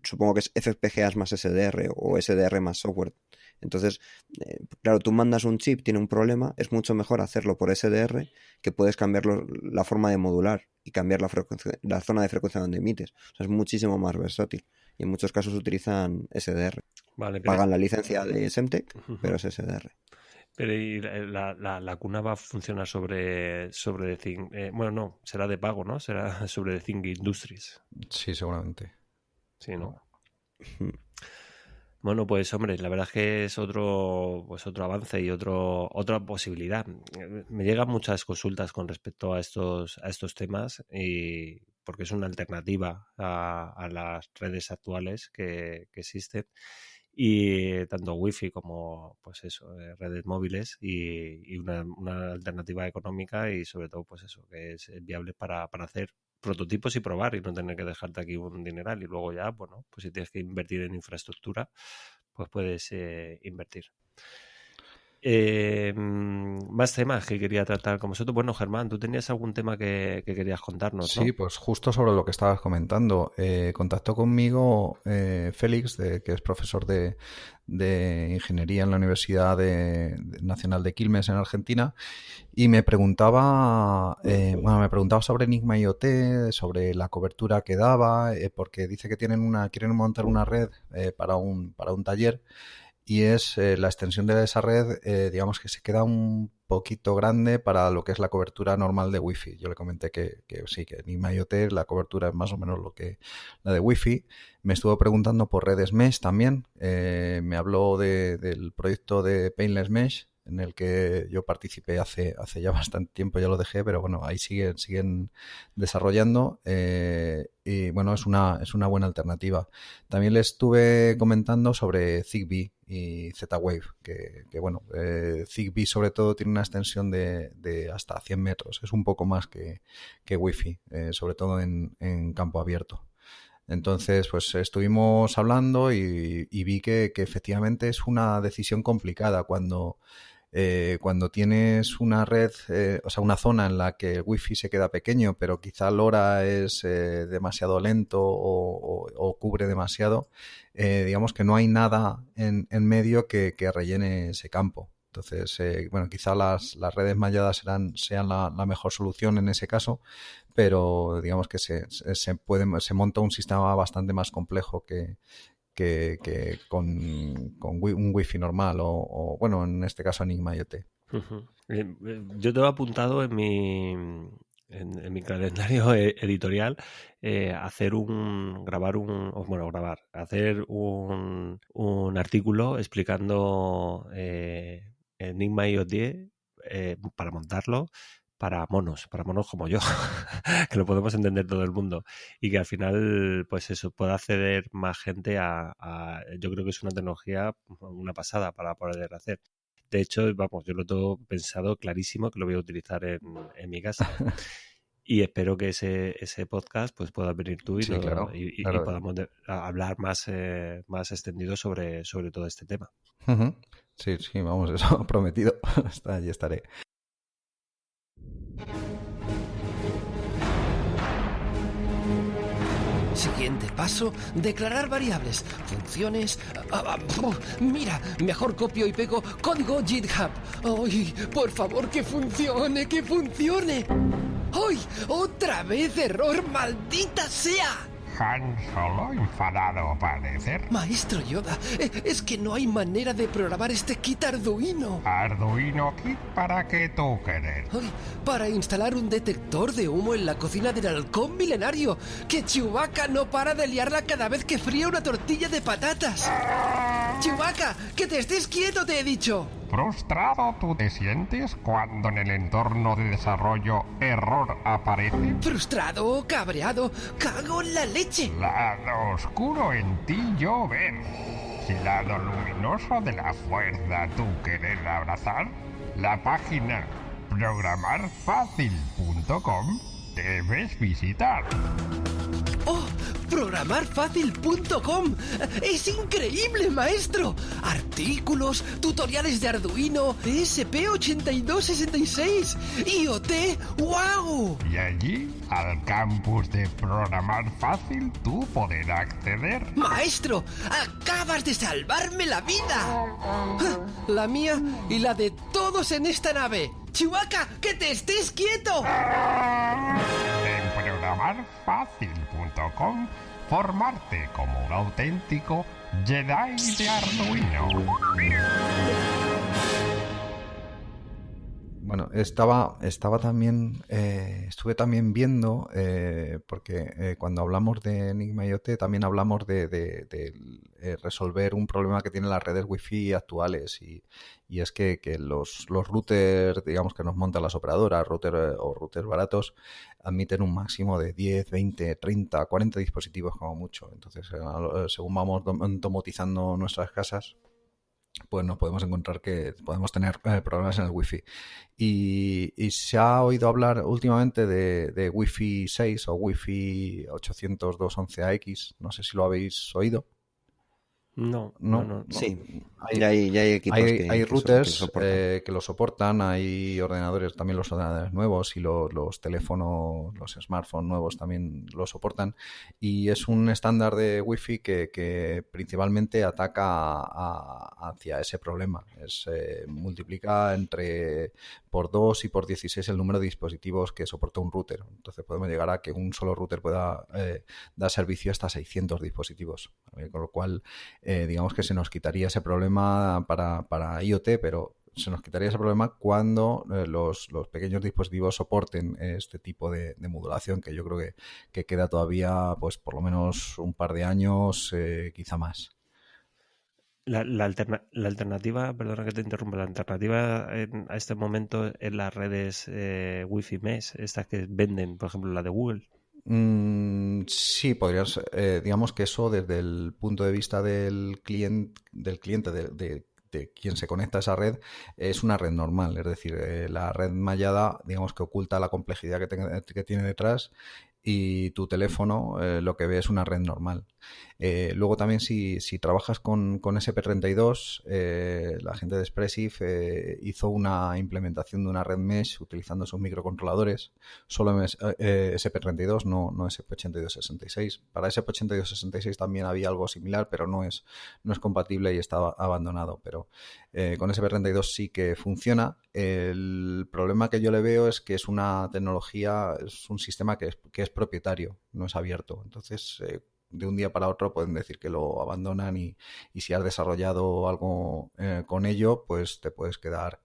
supongo que es FPGAs más SDR o SDR más software. Entonces, claro, tú mandas un chip, tiene un problema, es mucho mejor hacerlo por SDR, que puedes cambiar la forma de modular y cambiar la zona de frecuencia donde emites. O sea, es muchísimo más versátil. Y en muchos casos utilizan SDR. Vale, Pagan la licencia de Semtech, pero es SDR. Pero ¿y la cuna va a funcionar sobre The Think? Bueno, no, será de pago, ¿no? Será sobre The Think Industries. Sí, seguramente. Sí, ¿no? Bueno, pues hombre, la verdad es que es otro avance y otra posibilidad. Me llegan muchas consultas con respecto a estos temas y porque es una alternativa a las redes actuales que existen. Y tanto wifi como pues eso, redes móviles y una alternativa económica y sobre todo pues eso, que es viable para hacer prototipos y probar y no tener que dejarte aquí un dineral y luego ya, bueno, pues si tienes que invertir en infraestructura, pues puedes invertir. Más temas que quería tratar con vosotros. Bueno, Germán, tú tenías algún tema que querías contarnos, ¿no? Sí, pues justo sobre lo que estabas comentando. Contactó conmigo Félix, que es profesor de ingeniería en la Universidad Nacional de Quilmes en Argentina, y me preguntaba sobre Enigma IoT, sobre la cobertura que daba, porque dice que quieren montar una red para un taller. Y es la extensión de esa red, digamos que se queda un poquito grande para lo que es la cobertura normal de Wi-Fi. Yo le comenté que sí, que en IoT la cobertura es más o menos lo que la de Wi-Fi. Me estuvo preguntando por redes Mesh también. Me habló del proyecto de Painless Mesh, en el que yo participé hace ya bastante tiempo, ya lo dejé, pero bueno, ahí siguen desarrollando y bueno, es una buena alternativa. También le estuve comentando sobre Zigbee y Z-Wave, que bueno, Zigbee sobre todo tiene una extensión de hasta 100 metros, es un poco más que Wi-Fi, sobre todo en campo abierto. Entonces, pues estuvimos hablando y vi que efectivamente es una decisión complicada cuando tienes una red, o sea, una zona en la que el wifi se queda pequeño, pero quizá LoRa es demasiado lento o cubre demasiado, digamos que no hay nada en medio que rellene ese campo. Entonces, bueno, quizá las redes malladas sean la mejor solución en ese caso, pero digamos que se monta un sistema bastante más complejo que con un wifi normal o bueno, en este caso Enigma IoT. Yo tengo apuntado en mi calendario editorial hacer un artículo explicando Enigma IoT para montarlo para monos como yo, que lo podemos entender todo el mundo y que al final, pues eso, pueda acceder más gente yo creo que es una tecnología, una pasada para poder hacer. De hecho, vamos, yo lo tengo pensado clarísimo que lo voy a utilizar en mi casa. Y espero que ese podcast pues pueda venir tú y, Sí, claro, claro. podamos hablar más extendido sobre todo este tema. Uh-huh. Sí, vamos, eso prometido. Allí estaré. Siguiente paso, declarar variables, funciones... mira, mejor copio y pego código GitHub. ¡Ay, por favor, que funcione, que funcione! ¡Ay, otra vez error, maldita sea! Han Solo enfadado parece. Maestro Yoda, es que no hay manera de programar este kit Arduino. Arduino Kit para que tú querer. Ay, para instalar un detector de humo en la cocina del halcón milenario. Que Chewbacca no para de liarla cada vez que fría una tortilla de patatas. Chewbacca, que te estés quieto, te he dicho. ¿Frustrado tú te sientes cuando en el entorno de desarrollo error aparece? Frustrado, cabreado, cago en la leche. Lado oscuro en ti yo ver. Si lado luminoso de la fuerza tú querer abrazar, la página programarfacil.com debes visitar. ¡Oh! ¡Programarfacil.com! ¡Es increíble, maestro! Artículos, tutoriales de Arduino, ESP8266, IoT, ¡wow! Y allí, al campus de Programar Fácil, tú poder acceder. ¡Maestro! ¡Acabas de salvarme la vida! La mía y la de todos en esta nave. ¡Chewbacca, que te estés quieto! En programarfacil.com formarte como un auténtico Jedi de Arduino. Bueno, estaba también, estuve también viendo, porque cuando hablamos de Enigma IoT también hablamos de resolver un problema que tienen las redes Wi-Fi actuales y es que los routers, digamos, que nos montan las operadoras, routers baratos, admiten un máximo de 10, 20, 30, 40 dispositivos como mucho. Entonces, según vamos domotizando nuestras casas, pues nos podemos encontrar que podemos tener problemas en el Wi-Fi. Y se ha oído hablar últimamente de Wi-Fi 6 o Wi-Fi 802.11ax. No sé si lo habéis oído. No. Sí, ya hay equipos hay routers que que lo soportan, hay ordenadores, también los ordenadores nuevos y los teléfonos, los smartphones nuevos también lo soportan, y es un estándar de Wi-Fi que principalmente ataca hacia ese problema. Multiplica por 2 y por 16 el número de dispositivos que soporta un router. Entonces podemos llegar a que un solo router pueda dar servicio hasta 600 dispositivos, con lo cual digamos que se nos quitaría ese problema para IoT, pero se nos quitaría ese problema cuando los pequeños dispositivos soporten este tipo de modulación, que yo creo que queda todavía pues por lo menos un par de años, quizá más. La alternativa, perdona que te interrumpa, la alternativa a este momento en las redes Wi-Fi Mesh, estas que venden, por ejemplo, la de Google. Sí, podrías, digamos que eso desde el punto de vista del cliente, de quien se conecta a esa red, es una red normal. Es decir, la red mallada, digamos que oculta la complejidad que tiene detrás, y tu teléfono lo que ve es una red normal. Luego también si trabajas con SP32, la gente de Espressif hizo una implementación de una red mesh utilizando sus microcontroladores, solo SP32, no SP8266. Para SP8266 también había algo similar, pero no es compatible y está abandonado. Pero con SP32 sí que funciona. El problema que yo le veo es que es una tecnología, es un sistema que es propietario, no es abierto. Entonces, de un día para otro pueden decir que lo abandonan y si has desarrollado algo con ello, pues te puedes quedar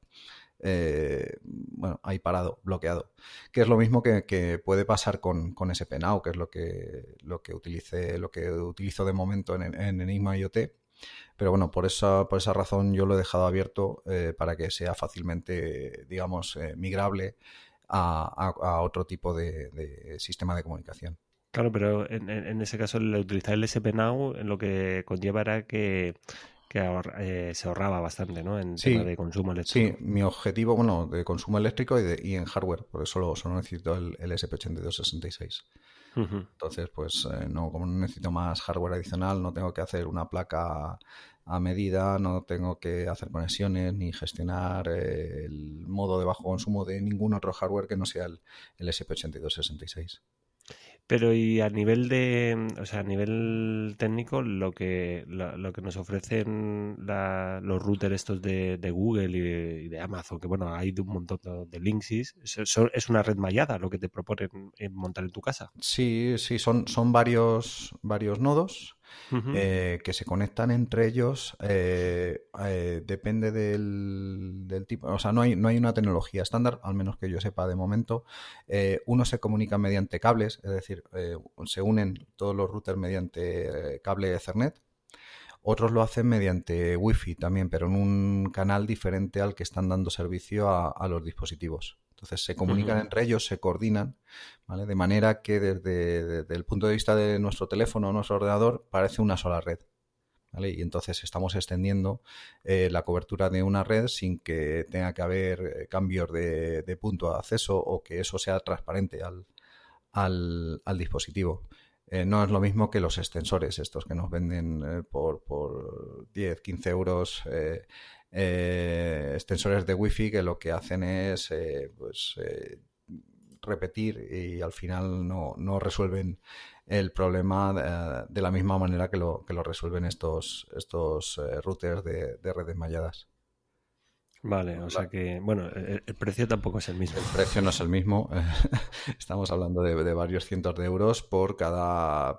ahí parado, bloqueado. Que es lo mismo que puede pasar con SP-Now, que es lo que utilizo de momento en Enigma IoT. Pero bueno, por esa razón yo lo he dejado abierto para que sea fácilmente, digamos, migrable a otro tipo de sistema de comunicación. Claro, pero en ese caso, el utilizar el SP-Now lo que conlleva era que se ahorraba bastante, ¿no? En Sí, tema de consumo sí, eléctrico. mi objetivo, bueno, de consumo eléctrico y en hardware, por eso solo necesito el SP8266. Ujú. Entonces, pues no, como no necesito más hardware adicional, no tengo que hacer una placa a medida, no tengo que hacer conexiones ni gestionar el modo de bajo consumo de ningún otro hardware que no sea el SP8266. Pero y a nivel o sea, a nivel técnico, lo que nos ofrecen los routers estos de Google y de Amazon, que bueno, hay de un montón de Linksys, es una red mallada lo que te proponen montar en tu casa. Sí, sí, son varios nodos Ujú. que se conectan entre ellos. Depende del tipo. O sea, no hay una tecnología estándar, al menos que yo sepa de momento. Uno se comunica mediante cables, es decir, se unen todos los routers mediante cable Ethernet. Otros lo hacen mediante Wi-Fi también, pero en un canal diferente al que están dando servicio a los dispositivos. Entonces se comunican Ujú. entre ellos, se coordinan, ¿vale? De manera que desde el punto de vista de nuestro teléfono o nuestro ordenador parece una sola red. ¿Vale? Y entonces estamos extendiendo la cobertura de una red sin que tenga que haber cambios de punto de acceso o que eso sea transparente al dispositivo. No es lo mismo que los extensores, estos que nos venden por 10, 15 euros, extensores de Wi-Fi que lo que hacen es repetir y al final no resuelven el problema de la misma manera que lo resuelven estos routers de redes malladas. Vale, o sea que, bueno, el precio tampoco es el mismo. El precio no es el mismo. Estamos hablando de varios cientos de euros por cada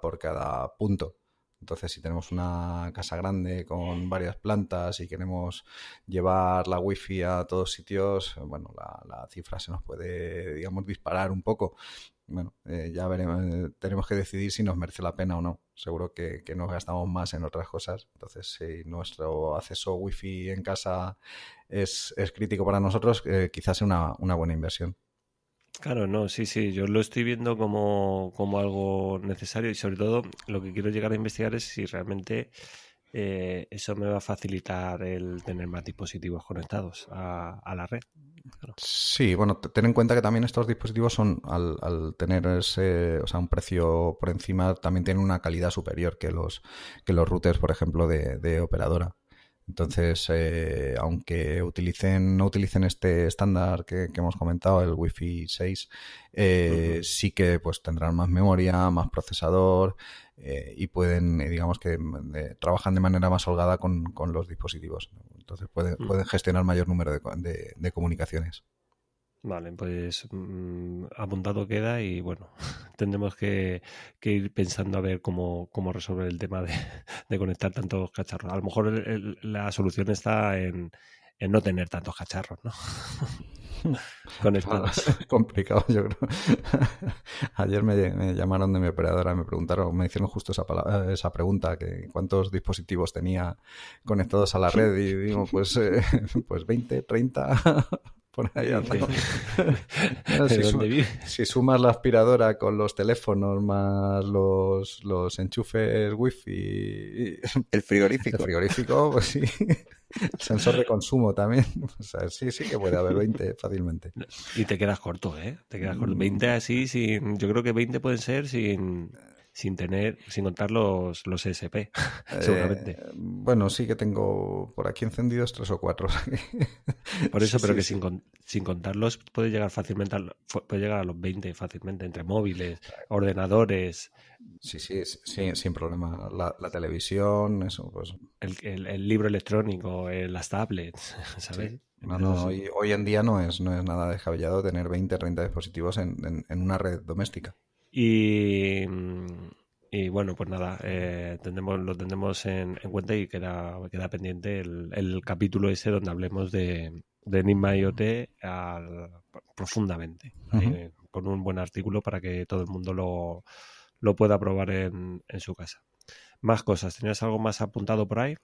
punto. Entonces, si tenemos una casa grande con varias plantas y queremos llevar la wifi a todos sitios, bueno, la cifra se nos puede, digamos, disparar un poco. Bueno, ya veremos, tenemos que decidir si nos merece la pena o no. Seguro que nos gastamos más en otras cosas. Entonces, si nuestro acceso wifi en casa es crítico para nosotros, quizás sea una buena inversión. Claro, no, sí, sí, yo lo estoy viendo como algo necesario y sobre todo lo que quiero llegar a investigar es si realmente eso me va a facilitar el tener más dispositivos conectados a la red. Claro. Sí, bueno, ten en cuenta que también estos dispositivos son, al tener ese, o sea, un precio por encima, también tienen una calidad superior que los routers, por ejemplo, de operadora. Entonces, aunque no utilicen este estándar que hemos comentado, el Wi-Fi 6, sí que pues tendrán más memoria, más procesador y pueden, digamos que trabajan de manera más holgada con los dispositivos. Entonces pueden gestionar mayor número de comunicaciones. Vale, pues apuntado queda y bueno, tendremos que ir pensando a ver cómo resolver el tema de conectar tantos cacharros. A lo mejor la solución está en no tener tantos cacharros, ¿no? Conectados. Complicado, yo creo. Ayer me llamaron de mi operadora, me preguntaron, me hicieron justo esa pregunta, que cuántos dispositivos tenía conectados a la red y digo, pues 20, 30, por ahí andando. ¿De dónde vive? Si sumas la aspiradora con los teléfonos más los enchufes wifi, El frigorífico. el frigorífico, pues sí. El sensor de consumo también. O sea, sí que puede haber 20 fácilmente. Y te quedas corto, ¿eh? Te quedas corto. 20 así, yo creo que 20 pueden ser sin contar los ESP, seguramente. Bueno, sí que tengo por aquí encendidos 3 o 4. Por eso, Sí, pero sí, que sí. sin contarlos puede llegar fácilmente puede llegar a los 20 fácilmente, entre móviles, ordenadores, Sí, sin problema. La televisión, eso, pues el libro electrónico, las tablets, ¿sabes? sí. No, Entonces, hoy en día no es nada descabellado tener 20, 30 dispositivos en una red doméstica. Y, y bueno, pues nada, lo tendremos en cuenta y queda pendiente el capítulo ese donde hablemos de Enigma IoT profundamente, Uh-huh. con un buen artículo para que todo el mundo lo pueda probar en su casa. Más cosas, ¿tenías algo más apuntado por ahí?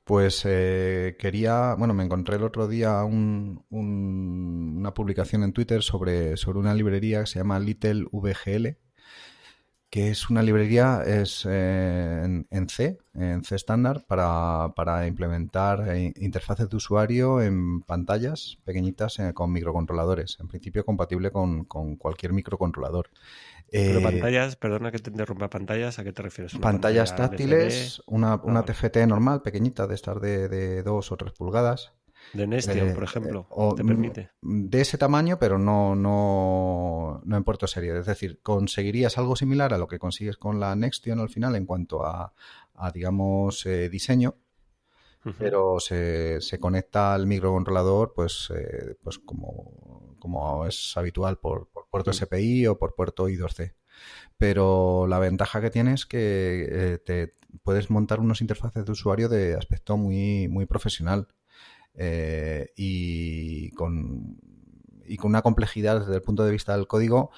Pues me encontré el otro día una publicación en Twitter sobre una librería que se llama Little VGL, que es una librería en C estándar, para implementar interfaces de usuario en pantallas pequeñitas con microcontroladores. En principio compatible con cualquier microcontrolador. Pero pantallas, perdona que te interrumpa, pantallas, ¿a qué te refieres? ¿Una Pantallas pantalla táctiles, LCD? una Vale. TFT normal, pequeñita, de estas de 2 o 3 pulgadas. De Nestion, por ejemplo, O ¿te permite? de ese tamaño, pero no en puerto serie. Es decir, conseguirías algo similar a lo que consigues con la Nextion al final en cuanto a digamos, diseño, pero se conecta al microcontrolador pues como es habitual por puerto SPI o por puerto I2C. Pero la ventaja que tiene es que te puedes montar unos interfaces de usuario de aspecto muy, muy profesional. Y con una complejidad desde el punto de vista del código,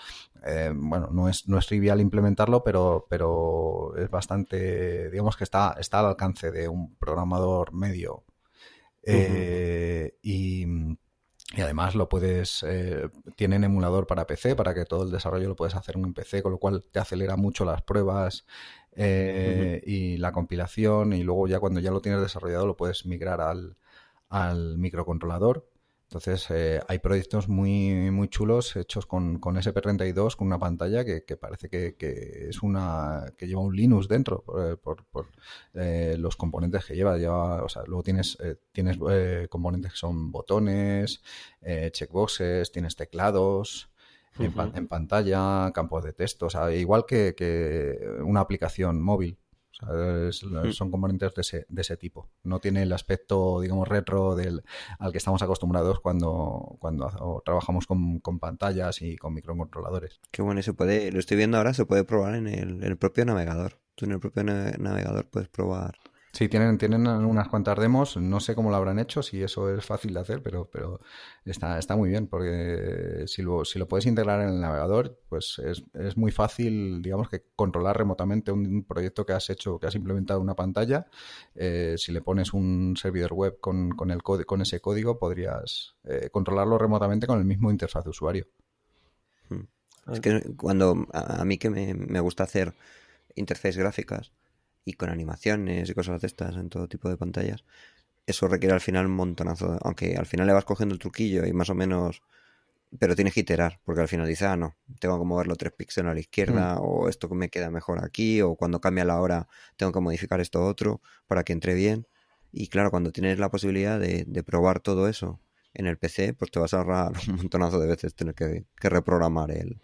bueno, no es trivial implementarlo, pero es bastante, digamos que está al alcance de un programador medio. Y además lo puedes, tienen emulador para PC, para que todo el desarrollo lo puedes hacer en un PC, con lo cual te acelera mucho las pruebas y la compilación, y luego ya cuando ya lo tienes desarrollado lo puedes migrar al microcontrolador. Entonces hay proyectos muy, muy chulos hechos con SP32, con una pantalla que parece que es que lleva un Linux dentro por los componentes que lleva. O sea, luego tienes componentes que son botones, checkboxes, tienes teclados en pantalla, campos de texto, o sea, igual que una aplicación móvil. O sea, son componentes de ese tipo. No tiene el aspecto, digamos, retro al que estamos acostumbrados cuando trabajamos con pantallas y con microcontroladores. Qué bueno, lo estoy viendo ahora, se puede probar en el propio navegador. Tú en el propio navegador puedes probar. Sí, tienen unas cuantas demos, no sé cómo lo habrán hecho, si eso es fácil de hacer, pero está muy bien, porque si lo puedes integrar en el navegador, pues es muy fácil, digamos, que controlar remotamente un proyecto que has hecho, que has implementado en una pantalla. Si le pones un servidor web con ese código, podrías controlarlo remotamente con el mismo interfaz de usuario. Es que cuando a mí que me gusta hacer interfaces gráficas y con animaciones y cosas de estas en todo tipo de pantallas, eso requiere al final un montonazo, aunque al final le vas cogiendo el truquillo y más o menos, pero tienes que iterar, porque al final dices, no, tengo que moverlo 3 píxeles a la izquierda, o esto me queda mejor aquí, o cuando cambia la hora tengo que modificar esto otro para que entre bien. Y claro, cuando tienes la posibilidad de probar todo eso en el PC, pues te vas a ahorrar un montonazo de veces tener que reprogramar el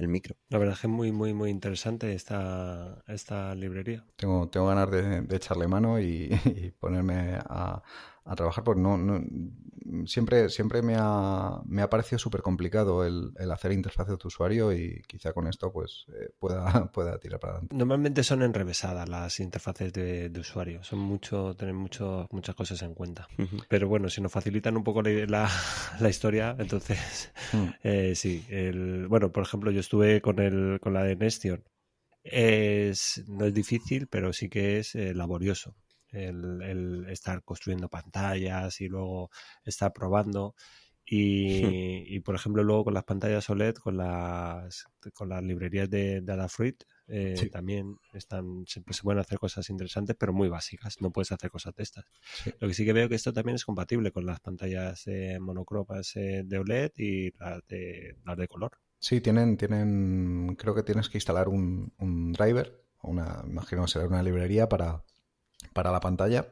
micro. La verdad es que es muy, muy, muy interesante esta librería. Tengo ganas de echarle mano y ponerme a trabajar, porque siempre me ha parecido súper complicado el hacer interfaces de usuario, y quizá con esto pues pueda tirar para adelante. Normalmente son enrevesadas las interfaces de usuario, tienen muchas cosas en cuenta. Pero bueno, si nos facilitan un poco la historia, entonces sí. Bueno, por ejemplo, yo estuve con la de Nestion. No es difícil, pero sí que es laborioso el estar construyendo pantallas y luego estar probando. Y por ejemplo, luego con las pantallas OLED, con las librerías de Adafruit, Sí. también siempre se pueden hacer cosas interesantes, pero muy básicas. No puedes hacer cosas de estas. Sí. Lo que sí que veo que esto también es compatible con las pantallas monocromas de OLED y las de color. Sí, creo que tienes que instalar un driver, imagino que será una librería para la pantalla,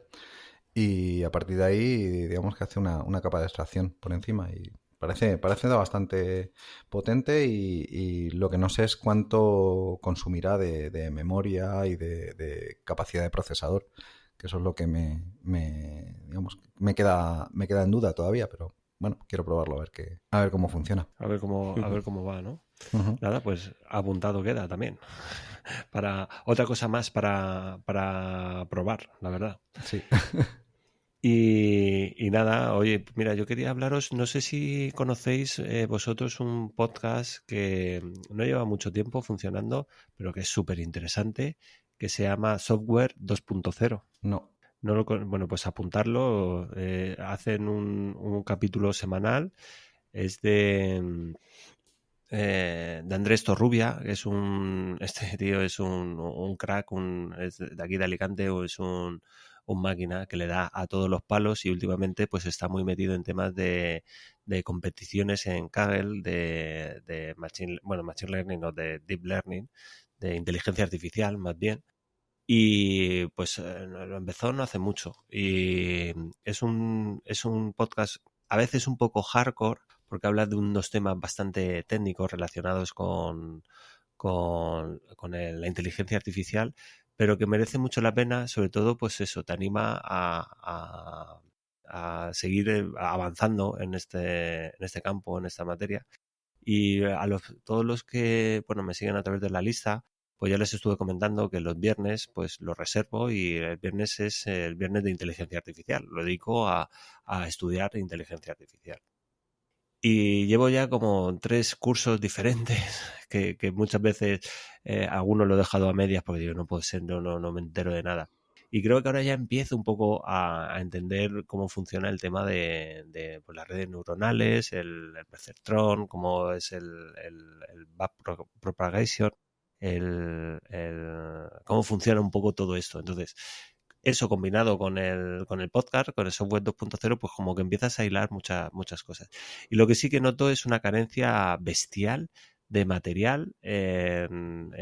y a partir de ahí, digamos que hace una capa de extracción por encima, y parece bastante potente, y lo que no sé es cuánto consumirá de memoria y de capacidad de procesador, que eso es lo que me queda en duda todavía, pero bueno, quiero probarlo a ver cómo funciona. A ver cómo va, ¿no? Nada, pues apuntado queda también. Para otra cosa más para probar, la verdad. Sí. Y nada, oye, mira, yo quería hablaros, no sé si conocéis vosotros un podcast que no lleva mucho tiempo funcionando, pero que es súper interesante, que se llama Software 2.0. No. Bueno, pues apuntarlo. Hacen un capítulo semanal. Es de de Andrés Torrubia, que es este tío es un crack, es de aquí de Alicante, o es un máquina que le da a todos los palos, y últimamente pues está muy metido en temas de competiciones en Kaggle, de machine learning, o de deep learning, de inteligencia artificial más bien. Y pues lo empezó no hace mucho, y es un podcast a veces un poco hardcore, porque habla de unos temas bastante técnicos relacionados con la inteligencia artificial, pero que merece mucho la pena. Sobre todo, pues eso, te anima a seguir avanzando en este campo, en esta materia. Y todos los que me siguen a través de la lista, pues ya les estuve comentando que los viernes pues los reservo, y el viernes es el viernes de inteligencia artificial. Lo dedico a estudiar inteligencia artificial. Y llevo ya como 3 cursos diferentes que muchas veces algunos lo he dejado a medias porque digo, no puede ser, no me entero de nada. Y creo que ahora ya empiezo un poco a entender cómo funciona el tema de pues, las redes neuronales, el perceptrón, cómo es el backpropagation, cómo funciona un poco todo esto. Entonces, eso combinado con el podcast, con el software 2.0, pues como que empiezas a hilar muchas cosas. Y lo que sí que noto es una carencia bestial de material en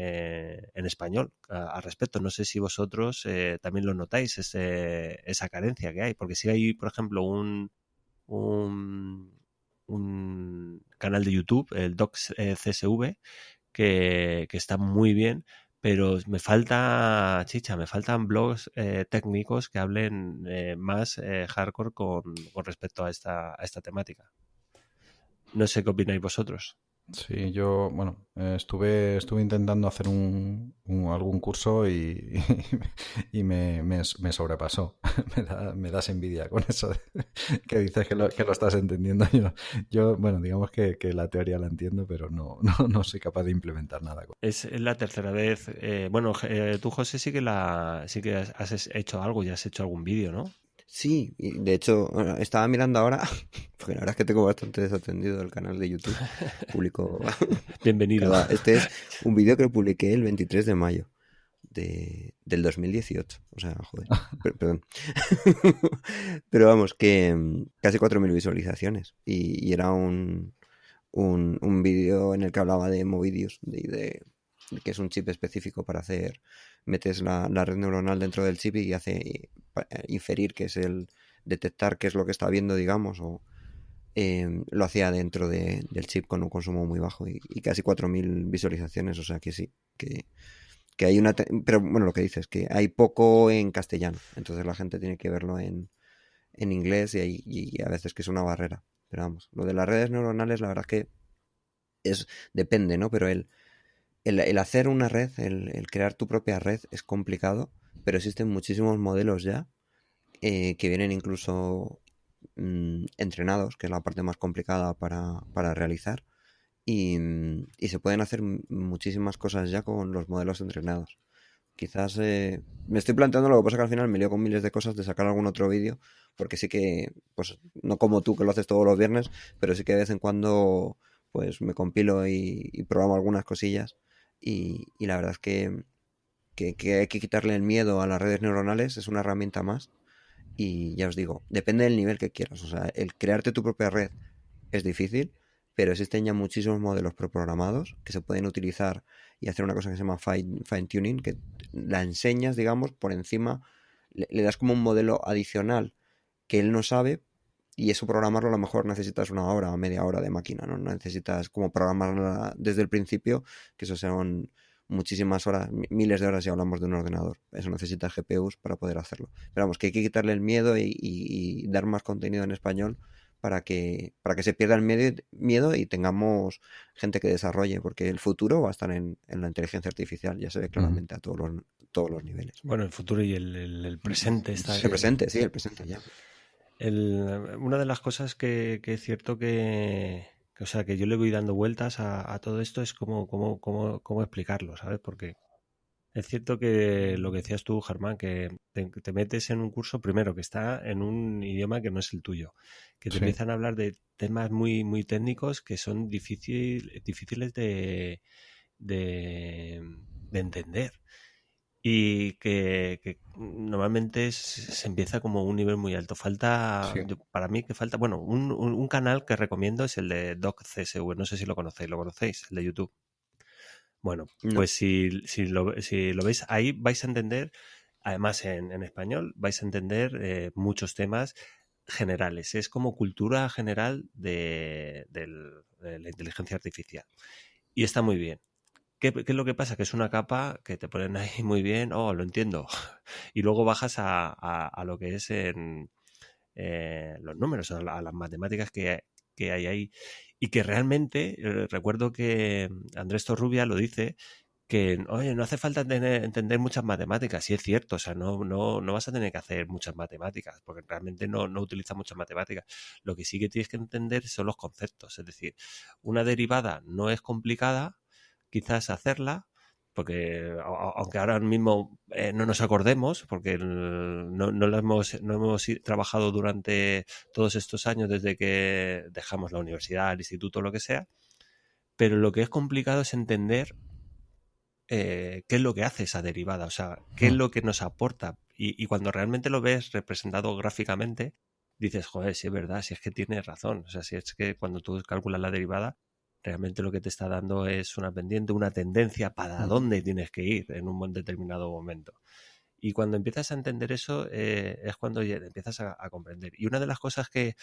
español al respecto. No sé si vosotros también lo notáis, esa carencia que hay, porque si hay, por ejemplo, un canal de YouTube, el Docs CSV, que está muy bien, pero me falta chicha, me faltan blogs técnicos que hablen más hardcore con respecto a esta temática. No sé qué opináis vosotros. Sí, yo, estuve intentando hacer algún curso y me sobrepasó. Me das envidia con eso que dices que lo estás entendiendo. Yo, digamos que la teoría la entiendo, pero no soy capaz de implementar nada. Es la tercera vez. Tú, José, sí que has hecho algo, ya has hecho algún vídeo, ¿no? Sí, y de hecho, estaba mirando ahora, porque la verdad es que tengo bastante desatendido el canal de YouTube. Publico. Bienvenido. Este es un vídeo que publiqué el 23 de mayo del 2018. O sea, joder, perdón. Pero vamos, que casi 4.000 visualizaciones. Y era un vídeo en el que hablaba de Movidius, que es un chip específico para metes la red neuronal dentro del chip y hace inferir que es detectar qué es lo que está viendo, digamos, o lo hacía dentro del chip con un consumo muy bajo, y casi 4.000 visualizaciones. O sea que sí, que hay una... Pero bueno, lo que dices, que hay poco en castellano, entonces la gente tiene que verlo en inglés, y a veces que es una barrera. Pero vamos, lo de las redes neuronales, la verdad es que depende, ¿no? Pero el hacer una red, el crear tu propia red es complicado, pero existen muchísimos modelos ya que vienen incluso entrenados, que es la parte más complicada para realizar, y se pueden hacer muchísimas cosas ya con los modelos entrenados. Quizás me estoy planteando, lo que pasa que al final me lío con miles de cosas, de sacar algún otro vídeo, porque sí que, pues no como tú que lo haces todos los viernes, pero sí que de vez en cuando pues me compilo y programo algunas cosillas, y la verdad es que hay que quitarle el miedo a las redes neuronales. Es una herramienta más, y ya os digo, depende del nivel que quieras. O sea, el crearte tu propia red es difícil, pero existen ya muchísimos modelos preprogramados que se pueden utilizar y hacer una cosa que se llama fine tuning, que la enseñas, digamos, por encima, le das como un modelo adicional que él no sabe, y eso programarlo a lo mejor necesitas 1 hora o media hora de máquina, ¿no? No necesitas como programarla desde el principio, que eso son muchísimas horas, miles de horas si hablamos de un ordenador. Eso necesita GPUs para poder hacerlo. Pero vamos, que hay que quitarle el miedo y dar más contenido en español para que se pierda el miedo y tengamos gente que desarrolle, porque el futuro va a estar en la inteligencia artificial, ya se ve claramente a todos los niveles. Bueno, el futuro y el presente está. El presente, sí, el presente ya. Una de las cosas que es cierto que yo le voy dando vueltas a todo esto es cómo explicarlo, ¿sabes? Porque Es cierto que lo que decías tú, Germán, que te metes en un curso primero que está en un idioma que no es el tuyo, que te Sí. empiezan a hablar de temas muy, muy técnicos que son difíciles de entender y que normalmente se empieza como un nivel muy alto. Falta, Sí. para mí que falta, bueno, un canal que recomiendo es el de Doc CSV, no sé si lo conocéis, el de YouTube. Bueno, No. pues si lo veis ahí vais a entender, además en español, vais a entender muchos temas generales. Es como cultura general de la inteligencia artificial. Y está muy bien. ¿Qué es lo que pasa? Que es una capa que te ponen ahí muy bien, oh, lo entiendo. Y luego bajas a lo que es en los números, a las matemáticas que hay ahí. Y que realmente, recuerdo que Andrés Torrubia lo dice, que, oye, no hace falta entender muchas matemáticas, sí es cierto, o sea, no vas a tener que hacer muchas matemáticas, porque realmente no utilizas muchas matemáticas. Lo que sí que tienes que entender son los conceptos, es decir, una derivada no es complicada, quizás hacerla, porque aunque ahora mismo no nos acordemos, porque no hemos trabajado durante todos estos años desde que dejamos la universidad, el instituto, lo que sea, pero lo que es complicado es entender qué es lo que hace esa derivada, o sea, qué es lo que nos aporta. Y cuando realmente lo ves representado gráficamente, dices, joder, sí es verdad, si es que tienes razón. O sea, si es que cuando tú calculas la derivada, realmente lo que te está dando es una pendiente, una tendencia para dónde tienes que ir en un determinado momento. Y cuando empiezas a entender eso, es cuando ya empiezas a comprender. Y una de las cosas que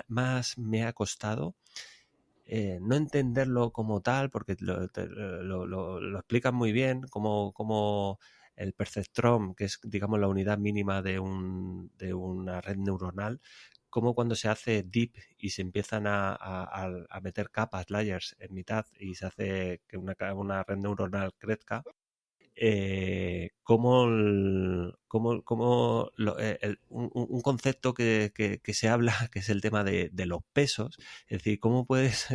más me ha costado no entenderlo como tal, porque lo explican muy bien, como el perceptrón, que es, digamos, la unidad mínima de una red neuronal, como cuando se hace deep y se empiezan a meter capas, layers en mitad y se hace que una red neuronal crezca, un concepto que se habla, que es el tema de los pesos, es decir, cómo puedes,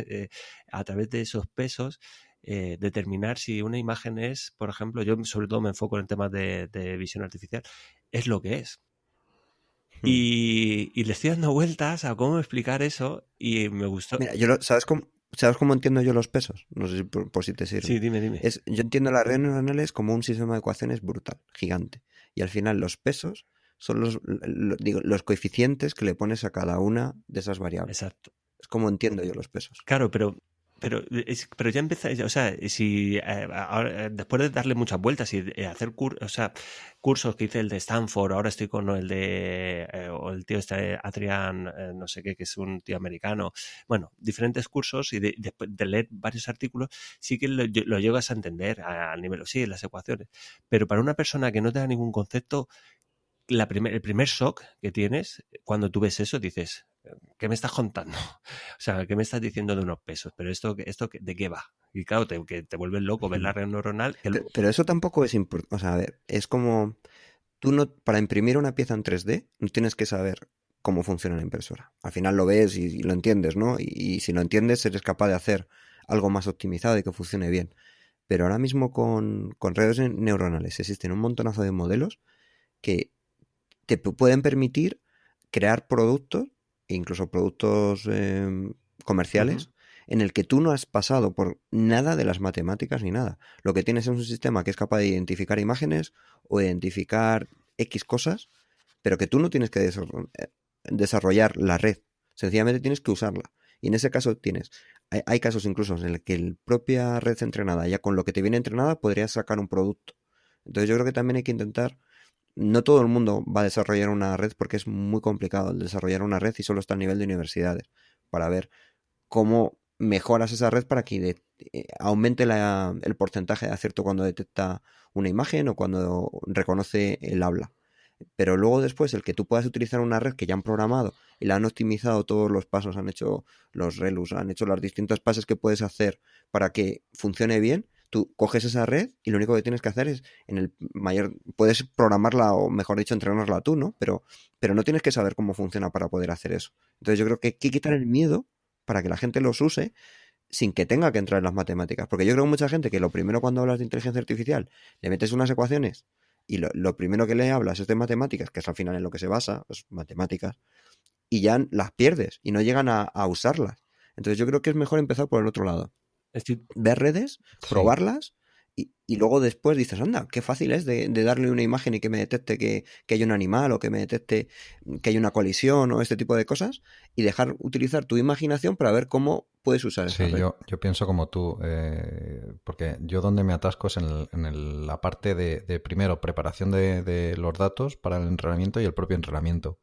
a través de esos pesos, determinar si una imagen es, por ejemplo, yo sobre todo me enfoco en temas de visión artificial, es lo que es. Y le estoy dando vueltas a cómo explicar eso y me gustó. Mira, ¿sabes cómo entiendo yo los pesos? No sé si por si te sirve. Sí, dime. Yo entiendo las redes neuronales como un sistema de ecuaciones brutal, gigante. Y al final los pesos son los coeficientes que le pones a cada una de esas variables. Exacto. Es como entiendo yo los pesos. Claro, pero ya empieza, o sea, si ahora, después de darle muchas vueltas y hacer cursos que hice el de Stanford, ahora estoy con el de o el tío este Adrian, no sé qué, que es un tío americano, bueno, diferentes cursos y después de leer varios artículos, sí que lo llegas a entender al nivel, sí, las ecuaciones, pero para una persona que no tenga ningún concepto, el primer shock que tienes cuando tú ves eso, dices, ¿qué me estás contando? O sea, ¿qué me estás diciendo de unos pesos? Pero esto ¿de qué va? Y claro, que te vuelves loco, ves la red neuronal. Pero eso tampoco es importante. O sea, a ver, es como tú no, para imprimir una pieza en 3D, no tienes que saber cómo funciona la impresora. Al final lo ves y lo entiendes, ¿no? Y si lo entiendes, eres capaz de hacer algo más optimizado y que funcione bien. Pero ahora mismo con redes neuronales existen un montonazo de modelos que te pueden permitir crear productos, incluso productos comerciales, en el que tú no has pasado por nada de las matemáticas ni nada. Lo que tienes es un sistema que es capaz de identificar imágenes o identificar X cosas, pero que tú no tienes que desarrollar la red. Sencillamente tienes que usarla. Y en ese caso hay casos incluso en el que la propia red entrenada, ya con lo que te viene entrenada, podrías sacar un producto. Entonces yo creo que también hay que intentar, no todo el mundo va a desarrollar una red porque es muy complicado el desarrollar una red y solo está a nivel de universidades, para ver cómo mejoras esa red para que aumente el porcentaje de acierto cuando detecta una imagen o cuando reconoce el habla. Pero luego después el que tú puedas utilizar una red que ya han programado y la han optimizado todos los pasos, han hecho los relus, han hecho los distintos pasos que puedes hacer para que funcione bien, tú coges esa red y lo único que tienes que hacer es puedes programarla o mejor dicho entrenarla tú, ¿no? Pero no tienes que saber cómo funciona para poder hacer eso. Entonces yo creo que hay que quitar el miedo para que la gente los use sin que tenga que entrar en las matemáticas. Porque yo creo que mucha gente que lo primero cuando hablas de inteligencia artificial le metes unas ecuaciones y lo primero que le hablas es de matemáticas, que es al final en lo que se basa, pues matemáticas, y ya las pierdes y no llegan a usarlas. Entonces yo creo que es mejor empezar por el otro lado. Estoy, Ver redes, Sí. probarlas y luego después dices, anda, qué fácil es de darle una imagen y que me detecte que hay un animal o que me detecte que hay una colisión o este tipo de cosas y dejar utilizar tu imaginación para ver cómo puedes usar esa Sí, red. yo pienso como tú, porque yo donde me atasco es la parte de primero, preparación de los datos para el entrenamiento y el propio entrenamiento.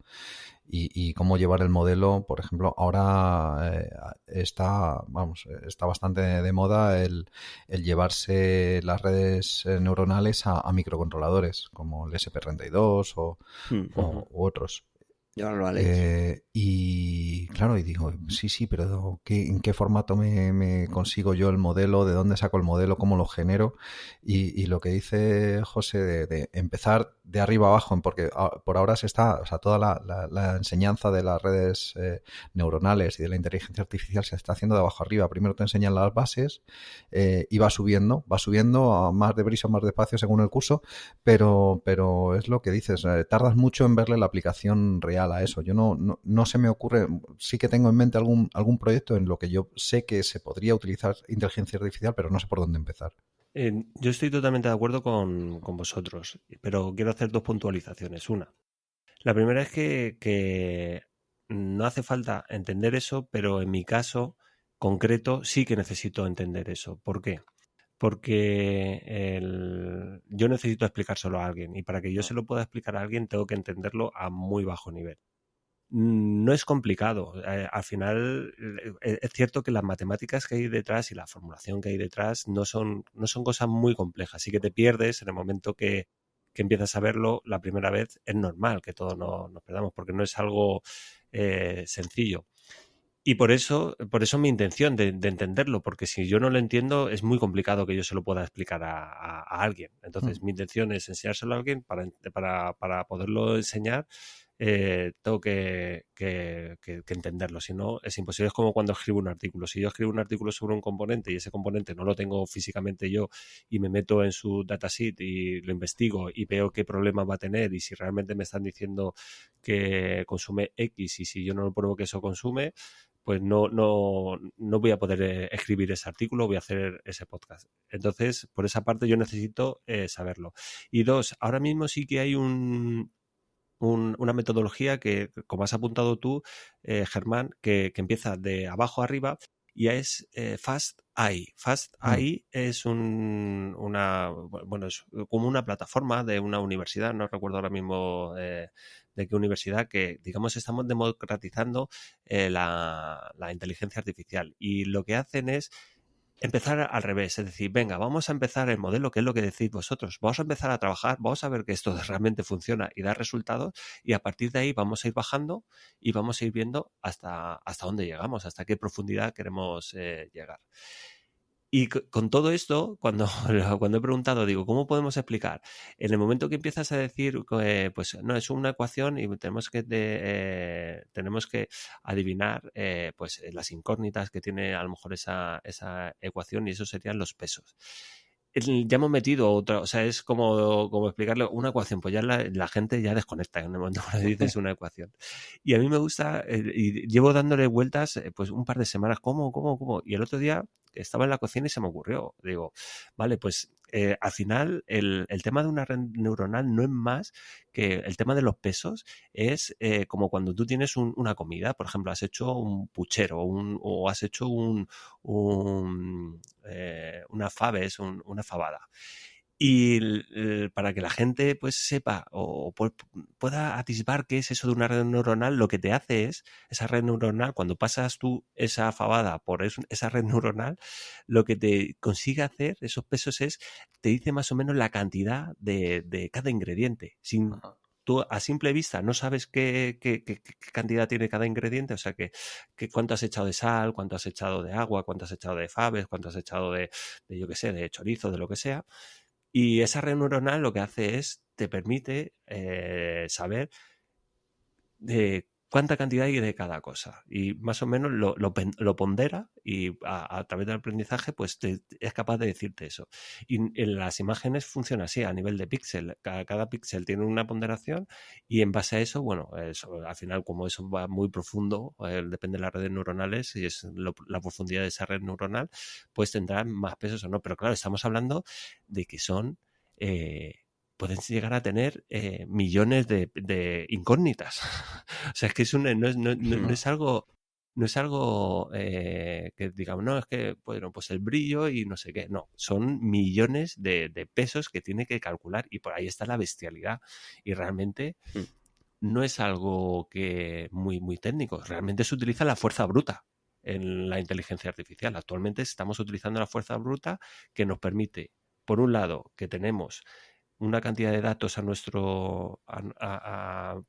Y cómo llevar el modelo, por ejemplo, ahora está bastante de moda el llevarse las redes neuronales a microcontroladores, como el SP32 Ujú. u otros. Ya lo haréis. Y claro, y digo, sí, pero ¿en qué formato me consigo yo el modelo? ¿De dónde saco el modelo? ¿Cómo lo genero? Y lo que dice José de empezar de arriba abajo, porque por ahora o sea, toda la enseñanza de las redes neuronales y de la inteligencia artificial se está haciendo de abajo arriba. Primero te enseñan las bases y va subiendo a más deprisa o más despacio según el curso, pero es lo que dices, tardas mucho en verle la aplicación real a eso. Yo no se me ocurre, sí que tengo en mente algún proyecto en lo que yo sé que se podría utilizar inteligencia artificial, pero no sé por dónde empezar. yo estoy totalmente de acuerdo con vosotros, pero quiero hacer dos puntualizaciones. Una, la primera es que no hace falta entender eso, pero en mi caso concreto sí que necesito entender eso. ¿Por qué? Porque yo necesito explicárselo a alguien y para que yo se lo pueda explicar a alguien tengo que entenderlo a muy bajo nivel. No es complicado. Al final es cierto que las matemáticas que hay detrás y la formulación que hay detrás no son cosas muy complejas. Sí que te pierdes en el momento que empiezas a verlo la primera vez. Es normal que todos nos perdamos porque no es algo sencillo. Y por eso mi intención de entenderlo, porque si yo no lo entiendo es muy complicado que yo se lo pueda explicar a alguien. Entonces mi intención es enseñárselo a alguien para poderlo enseñar. Tengo que entenderlo, si no es imposible. Es como cuando escribo un artículo. Si yo escribo un artículo sobre un componente y ese componente no lo tengo físicamente yo y me meto en su datasheet y lo investigo y veo qué problema va a tener y si realmente me están diciendo que consume X y si yo no lo pruebo que eso consume, pues no voy a poder escribir ese artículo, voy a hacer ese podcast. Entonces, por esa parte yo necesito saberlo. Y dos, ahora mismo sí que hay una metodología que, como has apuntado tú, Germán, que empieza de abajo arriba y es Fast AI. Fast AI es es como una plataforma de una universidad, no recuerdo ahora mismo de qué universidad, que digamos estamos democratizando la inteligencia artificial y lo que hacen es empezar al revés, es decir, venga, vamos a empezar el modelo, que es lo que decís vosotros, vamos a empezar a trabajar, vamos a ver que esto realmente funciona y da resultados y a partir de ahí vamos a ir bajando y vamos a ir viendo hasta dónde llegamos, hasta qué profundidad queremos llegar. Y con todo esto, cuando he preguntado, digo, ¿cómo podemos explicar? En el momento que empiezas a decir, pues no, es una ecuación y tenemos que adivinar pues las incógnitas que tiene a lo mejor esa ecuación y eso serían los pesos. Ya hemos metido otra, o sea, es como explicarle una ecuación, pues ya la gente ya desconecta en el momento que le dices una ecuación. Y a mí me gusta, y llevo dándole vueltas pues un par de semanas, ¿cómo? Y el otro día estaba en la cocina y se me ocurrió. Digo, vale, pues al final el tema de una red neuronal no es más que el tema de los pesos, es como cuando tú tienes una comida, por ejemplo, has hecho un puchero o has hecho una faves, una fabada. Y para que la gente pues sepa o pueda atisbar qué es eso de una red neuronal, lo que te hace es, esa red neuronal, cuando pasas tú esa fabada por esa red neuronal, lo que te consigue hacer, esos pesos, te dice más o menos la cantidad de cada ingrediente. Tú a simple vista no sabes qué cantidad tiene cada ingrediente, o sea, que cuánto has echado de sal, cuánto has echado de agua, cuánto has echado de faves, cuánto has echado de yo qué sé, de chorizo, de lo que sea. Y esa red neuronal lo que hace es, te permite saber cuánta cantidad hay de cada cosa y más o menos lo pondera y a través del aprendizaje pues es capaz de decirte eso. Y en las imágenes funciona así, a nivel de píxel. Cada píxel tiene una ponderación y en base a eso, bueno, al final como eso va muy profundo, depende de las redes neuronales y es la profundidad de esa red neuronal, pues tendrán más pesos o no. Pero claro, estamos hablando de que son... pueden llegar a tener millones de incógnitas. O sea, es que no es algo... No es algo que digamos, no, es que, bueno, pues el brillo y no sé qué. No, son millones de pesos que tiene que calcular y por ahí está la bestialidad. Y realmente no es algo que muy técnico. Realmente se utiliza la fuerza bruta en la inteligencia artificial. Actualmente estamos utilizando la fuerza bruta que nos permite, por un lado, que tenemos una cantidad de datos a nuestro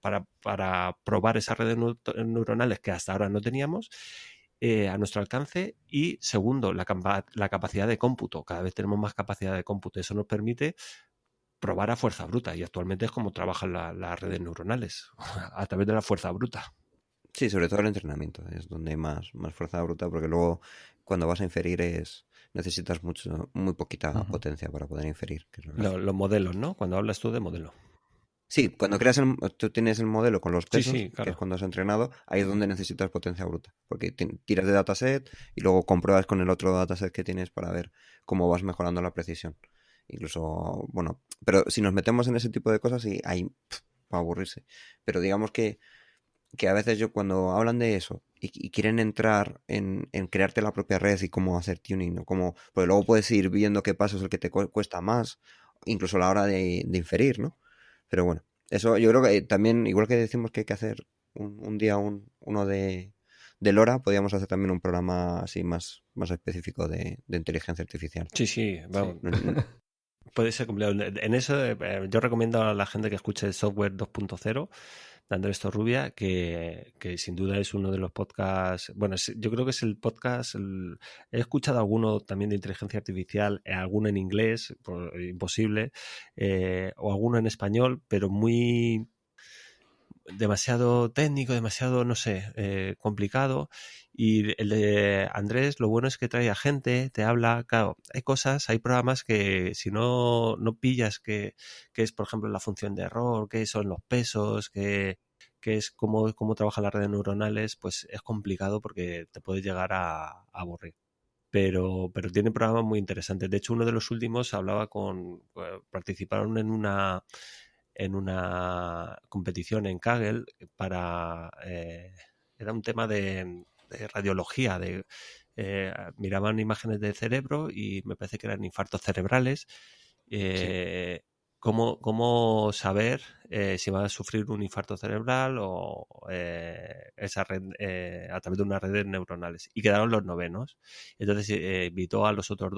para probar esas redes neuronales que hasta ahora no teníamos a nuestro alcance y segundo, la capacidad de cómputo. Cada vez tenemos más capacidad de cómputo. Eso nos permite probar a fuerza bruta y actualmente es como trabajan las redes neuronales, a través de la fuerza bruta. Sí, sobre todo el entrenamiento es donde hay más fuerza bruta, porque luego cuando vas a inferir necesitas muy poquita potencia para poder inferir. Que es los modelos, ¿no? Cuando hablas tú de modelo. Sí, cuando tú tienes el modelo con los pesos, sí, claro. que es cuando has entrenado, ahí es donde necesitas potencia bruta, porque tiras de dataset y luego compruebas con el otro dataset que tienes para ver cómo vas mejorando la precisión. Incluso, bueno, pero si nos metemos en ese tipo de cosas, sí, ahí va a aburrirse. Pero digamos que a veces cuando hablan de eso y quieren entrar en crearte la propia red y cómo hacer tuning, ¿no? Porque luego puedes ir viendo qué paso es el que te cuesta más, incluso a la hora de inferir, ¿no? Pero bueno, eso yo creo que también, igual que decimos que hay que hacer un día uno de LoRa, podríamos hacer también un programa así más específico de inteligencia artificial. Sí, vamos. Puede ser complicado. En eso yo recomiendo a la gente que escuche el Software 2.0 de Andrés Torrubia, que sin duda es uno de los podcasts, bueno, yo creo que es el podcast, he escuchado alguno también de inteligencia artificial, alguno en inglés, imposible, o alguno en español, pero muy demasiado técnico, demasiado, no sé, complicado. Y el de Andrés, lo bueno es que trae a gente, te habla, claro, hay programas que si no pillas que es, por ejemplo, la función de error, que son los pesos, que es cómo trabajan las redes neuronales, pues es complicado porque te puede llegar a aburrir. Pero tiene programas muy interesantes. De hecho, uno de los últimos participaron en una competición en Kaggle era un tema de radiología, miraban imágenes del cerebro y me parece que eran infartos cerebrales. Sí. ¿Cómo saber si va a sufrir un infarto cerebral o esa red a través de unas redes neuronales? Y quedaron los novenos. Entonces invitó a las otras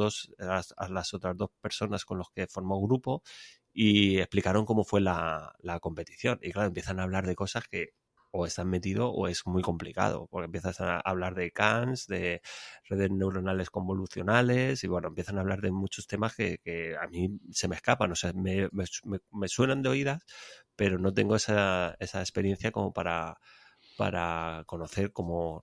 dos personas con los que formó grupo y explicaron cómo fue la competición. Y claro, empiezan a hablar de cosas que o están metidos o es muy complicado, porque empiezas a hablar de CANs, de redes neuronales convolucionales y bueno, empiezan a hablar de muchos temas que a mí se me escapan, o sea, me suenan de oídas, pero no tengo esa experiencia como para conocer cómo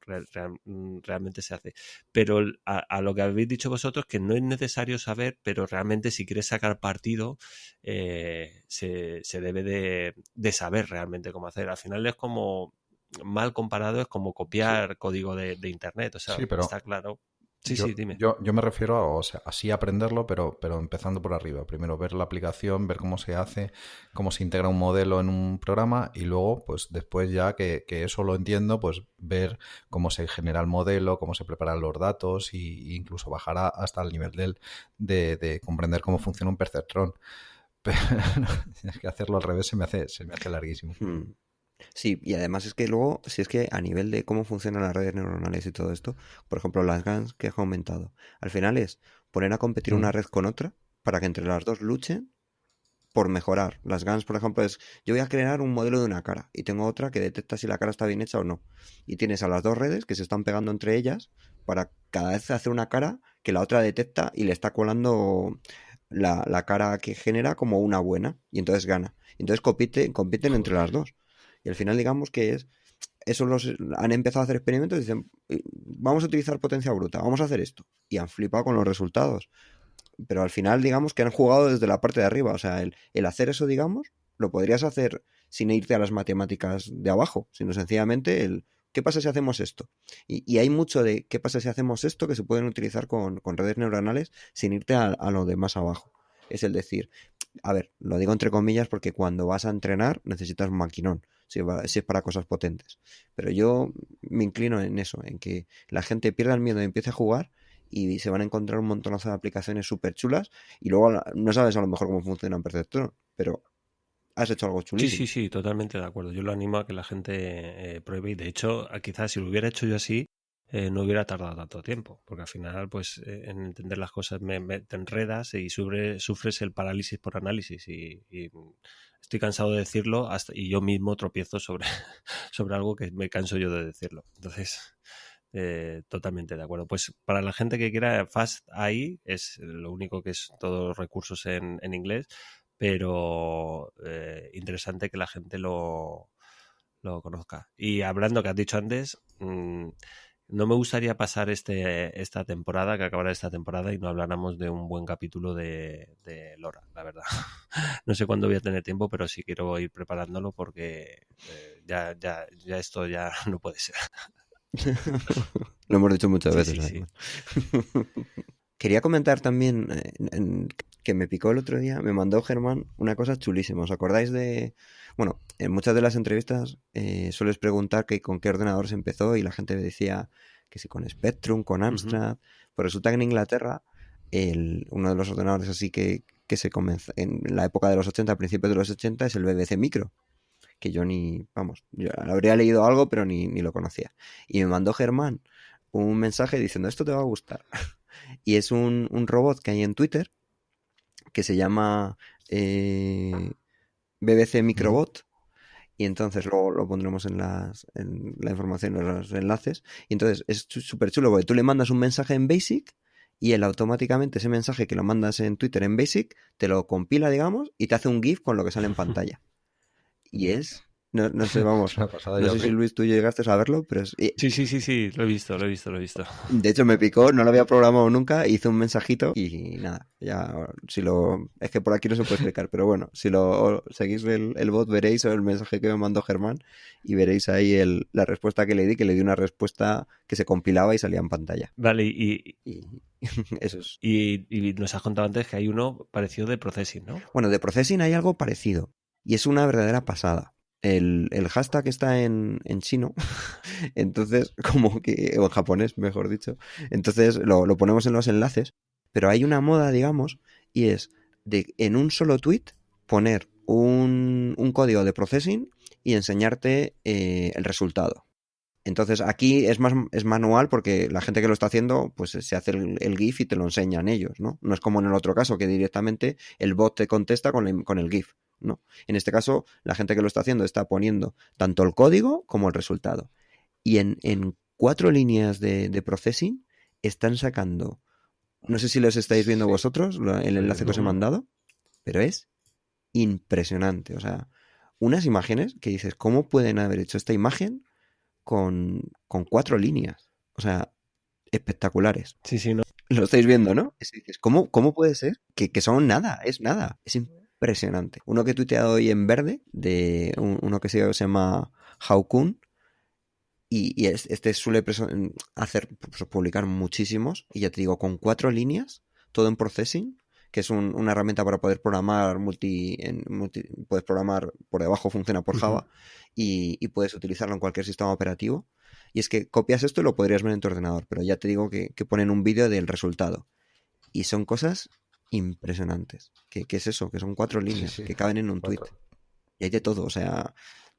realmente se hace. Pero a lo que habéis dicho vosotros, que no es necesario saber, pero realmente si quieres sacar partido, se debe de saber realmente cómo hacer. Al final es como, mal comparado, es como copiar código de internet, o sea, sí, pero está claro. Sí, dime. Yo me refiero a, o sea, así aprenderlo, pero empezando por arriba. Primero ver la aplicación, ver cómo se hace, cómo se integra un modelo en un programa y luego, pues después ya que eso lo entiendo, pues ver cómo se genera el modelo, cómo se preparan los datos e incluso bajar hasta el nivel de comprender cómo funciona un perceptrón. Pero es que hacerlo al revés se me hace larguísimo. Sí, y además es que luego, si es que a nivel de cómo funcionan las redes neuronales y todo esto, por ejemplo, las GANs que has comentado, al final es poner a competir una red con otra para que entre las dos luchen por mejorar. Las GANs, por ejemplo, yo voy a crear un modelo de una cara y tengo otra que detecta si la cara está bien hecha o no. Y tienes a las dos redes que se están pegando entre ellas para cada vez hacer una cara que la otra detecta y le está colando la cara que genera como una buena y entonces gana. Entonces compiten entre las dos. Y al final digamos que eso han empezado a hacer experimentos y dicen, vamos a utilizar potencia bruta, vamos a hacer esto. Y han flipado con los resultados. Pero al final, digamos que han jugado desde la parte de arriba. O sea, el hacer eso, digamos, lo podrías hacer sin irte a las matemáticas de abajo, sino sencillamente ¿qué pasa si hacemos esto? Y hay mucho de ¿qué pasa si hacemos esto? Que se pueden utilizar con redes neuronales sin irte a lo de más abajo. Es el decir, a ver, lo digo entre comillas porque cuando vas a entrenar necesitas un maquinón, si es para cosas potentes. Pero yo me inclino en eso, en que la gente pierda el miedo y empiece a jugar y se van a encontrar un montonazo de aplicaciones súper chulas y luego no sabes a lo mejor cómo funciona un perceptor, pero has hecho algo chulísimo. Sí, totalmente de acuerdo. Yo lo animo a que la gente pruebe y de hecho quizás si lo hubiera hecho yo así no hubiera tardado tanto tiempo, porque al final pues en entender las cosas te enredas y sufres el parálisis por análisis y estoy cansado de decirlo y yo mismo tropiezo sobre algo que me canso yo de decirlo. Entonces, totalmente de acuerdo. Pues para la gente que quiera, Fast AI es lo único que es todos los recursos en inglés, pero interesante que la gente lo conozca. Y hablando que has dicho antes, no me gustaría pasar esta temporada, que acabara esta temporada y no habláramos de un buen capítulo de LoRa, la verdad. No sé cuándo voy a tener tiempo, pero sí quiero ir preparándolo porque ya esto ya no puede ser. Lo hemos dicho muchas veces. Sí. Quería comentar también que me picó el otro día, me mandó Germán una cosa chulísima. ¿Os acordáis de...? Bueno, en muchas de las entrevistas sueles preguntar que con qué ordenador se empezó y la gente decía que si con Spectrum, con Amstrad. Pues resulta que en Inglaterra uno de los ordenadores así que se comenzó en la época de los 80, a principios de los 80, es el BBC Micro. Que yo yo habría leído algo, pero ni lo conocía. Y me mandó Germán un mensaje diciendo, esto te va a gustar. Y es un robot que hay en Twitter que se llama BBC Microbot. Y entonces lo pondremos en la información, en los enlaces. Y entonces es súper chulo porque tú le mandas un mensaje en BASIC y él automáticamente ese mensaje que lo mandas en Twitter en BASIC te lo compila, digamos, y te hace un GIF con lo que sale en pantalla. Y es... No sé, vamos. No sé si Luis tú llegaste a verlo, pero es... Sí, lo he visto. De hecho me picó, no lo había programado nunca, hice un mensajito y nada, ya es que por aquí no se puede explicar, pero bueno, si lo seguís el bot veréis el mensaje que me mandó Germán y veréis ahí la respuesta que le di una respuesta que se compilaba y salía en pantalla. Vale, y eso es. Y nos has contado antes que hay uno parecido de Processing, ¿no? Bueno, de Processing hay algo parecido y es una verdadera pasada. El hashtag está en chino, entonces, como que, o en japonés, mejor dicho. Entonces lo ponemos en los enlaces, pero hay una moda, digamos, y es de en un solo tweet poner un código de processing y enseñarte el resultado. Entonces aquí es manual porque la gente que lo está haciendo pues se hace el GIF y te lo enseñan ellos, ¿no? No es como en el otro caso que directamente el bot te contesta con el GIF, ¿no? En este caso la gente que lo está haciendo está poniendo tanto el código como el resultado. Y en 4 líneas de processing están sacando, no sé si los estáis viendo vosotros, el enlace que os he mandado, pero es impresionante. O sea, unas imágenes que dices, ¿cómo pueden haber hecho esta imagen con 4 líneas? O sea, espectaculares. Sí, no. Lo estáis viendo, ¿no? ¿Cómo puede ser? Que son nada, es nada. Es impresionante. Uno que he tuiteado hoy en verde, de uno que se llama Haokun, y este suele publicar muchísimos, y ya te digo, con 4 líneas, todo en processing, que es una herramienta para poder programar puedes programar por debajo, funciona por Java, y puedes utilizarlo en cualquier sistema operativo. Y es que copias esto y lo podrías ver en tu ordenador, pero ya te digo que ponen un vídeo del resultado. Y son cosas impresionantes. ¿Qué es eso? Que son 4 líneas que caben en un tweet. Y hay de todo, o sea,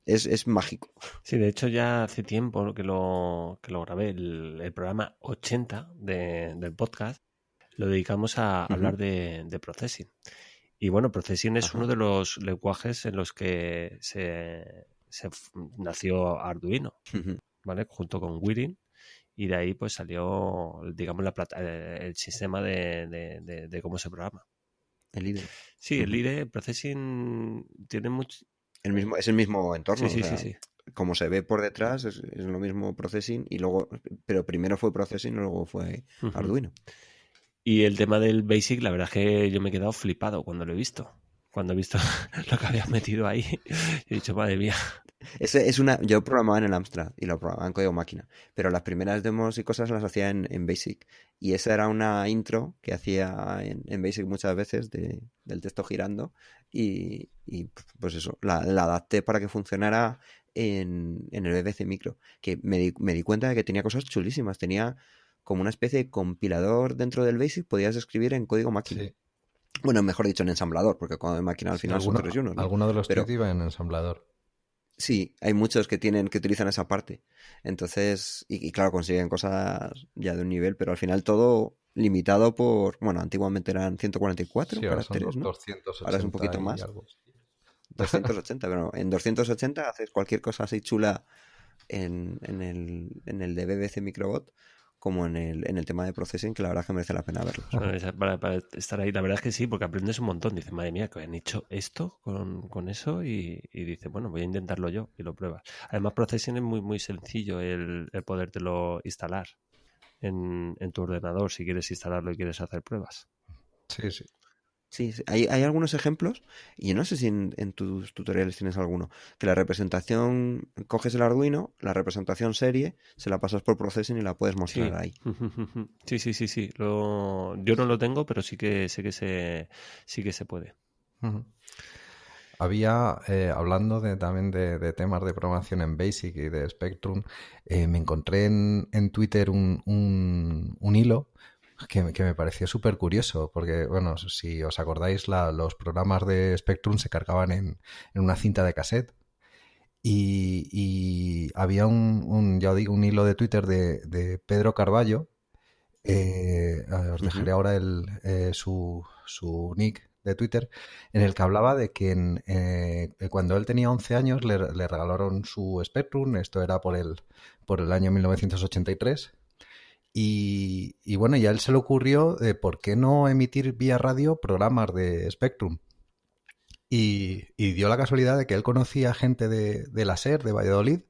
es mágico. Sí, de hecho ya hace tiempo que lo grabé, el programa 80 del podcast, lo dedicamos a hablar de processing. Y bueno, processing es uno de los lenguajes en los que se nació Arduino, ¿vale? Junto con Wirin, y de ahí pues salió, digamos, el sistema de cómo se programa. El IDE. Sí, el IDE, processing, tiene mucho... Es el mismo entorno. Sí. como se ve por detrás, es lo mismo processing y luego, pero primero fue processing y luego fue Ujú. Arduino. Y el tema del Basic, la verdad es que yo me he quedado flipado cuando lo he visto. Cuando he visto lo que habías metido ahí, he dicho, madre mía. Yo programaba en el Amstrad y lo programaba en código máquina, pero las primeras demos y cosas las hacía en Basic. Y esa era una intro que hacía en Basic muchas veces del texto girando y pues eso, la adapté para que funcionara en el BBC Micro, que me di cuenta de que tenía cosas chulísimas. Tenía como una especie de compilador dentro del Basic, podías escribir en código máquina. Sí, Bueno, mejor dicho, en ensamblador, porque código máquina al sí, final son 3 y 1, ¿no? alguno de los Pero tweets iba en ensamblador. sí, hay muchos que utilizan esa parte. Entonces, y claro, consiguen cosas ya de un nivel, pero al final todo limitado bueno, antiguamente eran 144 Sí, ahora son caracteres, ¿no? 280 Ahora es un poquito y más, algo. 280, pero en 280 haces cualquier cosa así chula en el de BBC Microbot, como en el tema de processing, que la verdad es que merece la pena verlos. Para estar ahí, la verdad es que sí, porque aprendes un montón. Dices, madre mía, que han hecho esto con eso y dices, bueno, voy a intentarlo yo y lo pruebas. Además, Processing es muy, muy sencillo el podértelo instalar en tu ordenador si quieres instalarlo y quieres hacer pruebas. Sí, sí. Sí, sí. Hay algunos ejemplos, y yo no sé si en tus tutoriales tienes alguno, que la representación, coges el Arduino, la representación serie, se la pasas por processing y la puedes mostrar Sí, ahí. sí. Yo no lo tengo, pero sí que sé que sí que se puede. Ujú. Había, hablando también de temas de programación en Basic y de Spectrum, me encontré en Twitter un hilo que me pareció súper curioso, porque, bueno, si os acordáis, los programas de Spectrum se cargaban en una cinta de cassette y había ya os digo, un hilo de Twitter de Pedro Carballo. Os dejaré Ujú. ahora su nick de Twitter, en el que hablaba de que cuando él tenía 11 años le regalaron su Spectrum, esto era por el año 1983, y bueno, y a él se le ocurrió de por qué no emitir vía radio programas de Spectrum. Y dio la casualidad de que él conocía gente de la SER, de Valladolid,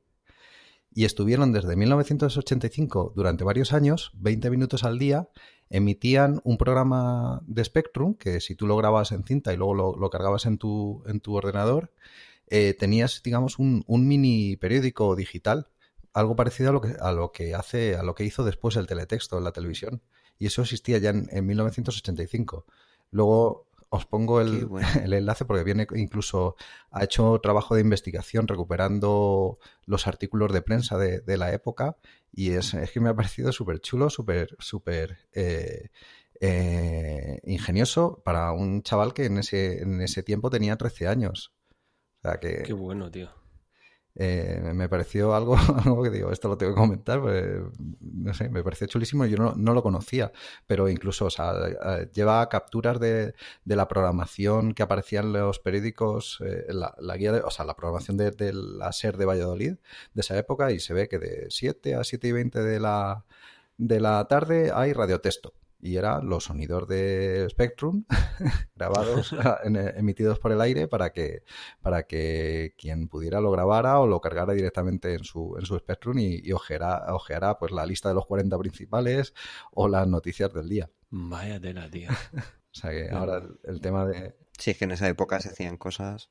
y estuvieron desde 1985 durante varios años, 20 minutos al día, emitían un programa de Spectrum que si tú lo grababas en cinta y luego lo cargabas en tu ordenador, tenías, digamos, un mini periódico digital, algo parecido a lo que hizo después el teletexto en la televisión. Y eso existía ya en 1985. Luego os pongo Qué bueno. el enlace porque viene incluso, ha hecho trabajo de investigación recuperando los artículos de prensa de la época y es que me ha parecido súper chulo, súper ingenioso para un chaval que en ese tiempo tenía 13 años. O sea que Qué bueno, tío. me pareció algo que digo, esto lo tengo que comentar, pues, no sé, me pareció chulísimo, yo no lo conocía, pero incluso, o sea, lleva capturas de la programación que aparecía en los periódicos, la guía, o sea, la programación de la SER de Valladolid de esa época y se ve que de 7 a 7 y 20 de la tarde hay radiotexto. Y eran los sonidos de Spectrum grabados, emitidos por el aire para que quien pudiera lo grabara o lo cargara directamente en su Spectrum y ojeara pues la lista de los 40 principales o las noticias del día. Vaya tela, tío. O sea que ahora el tema de... Sí, es que en esa época se hacían cosas.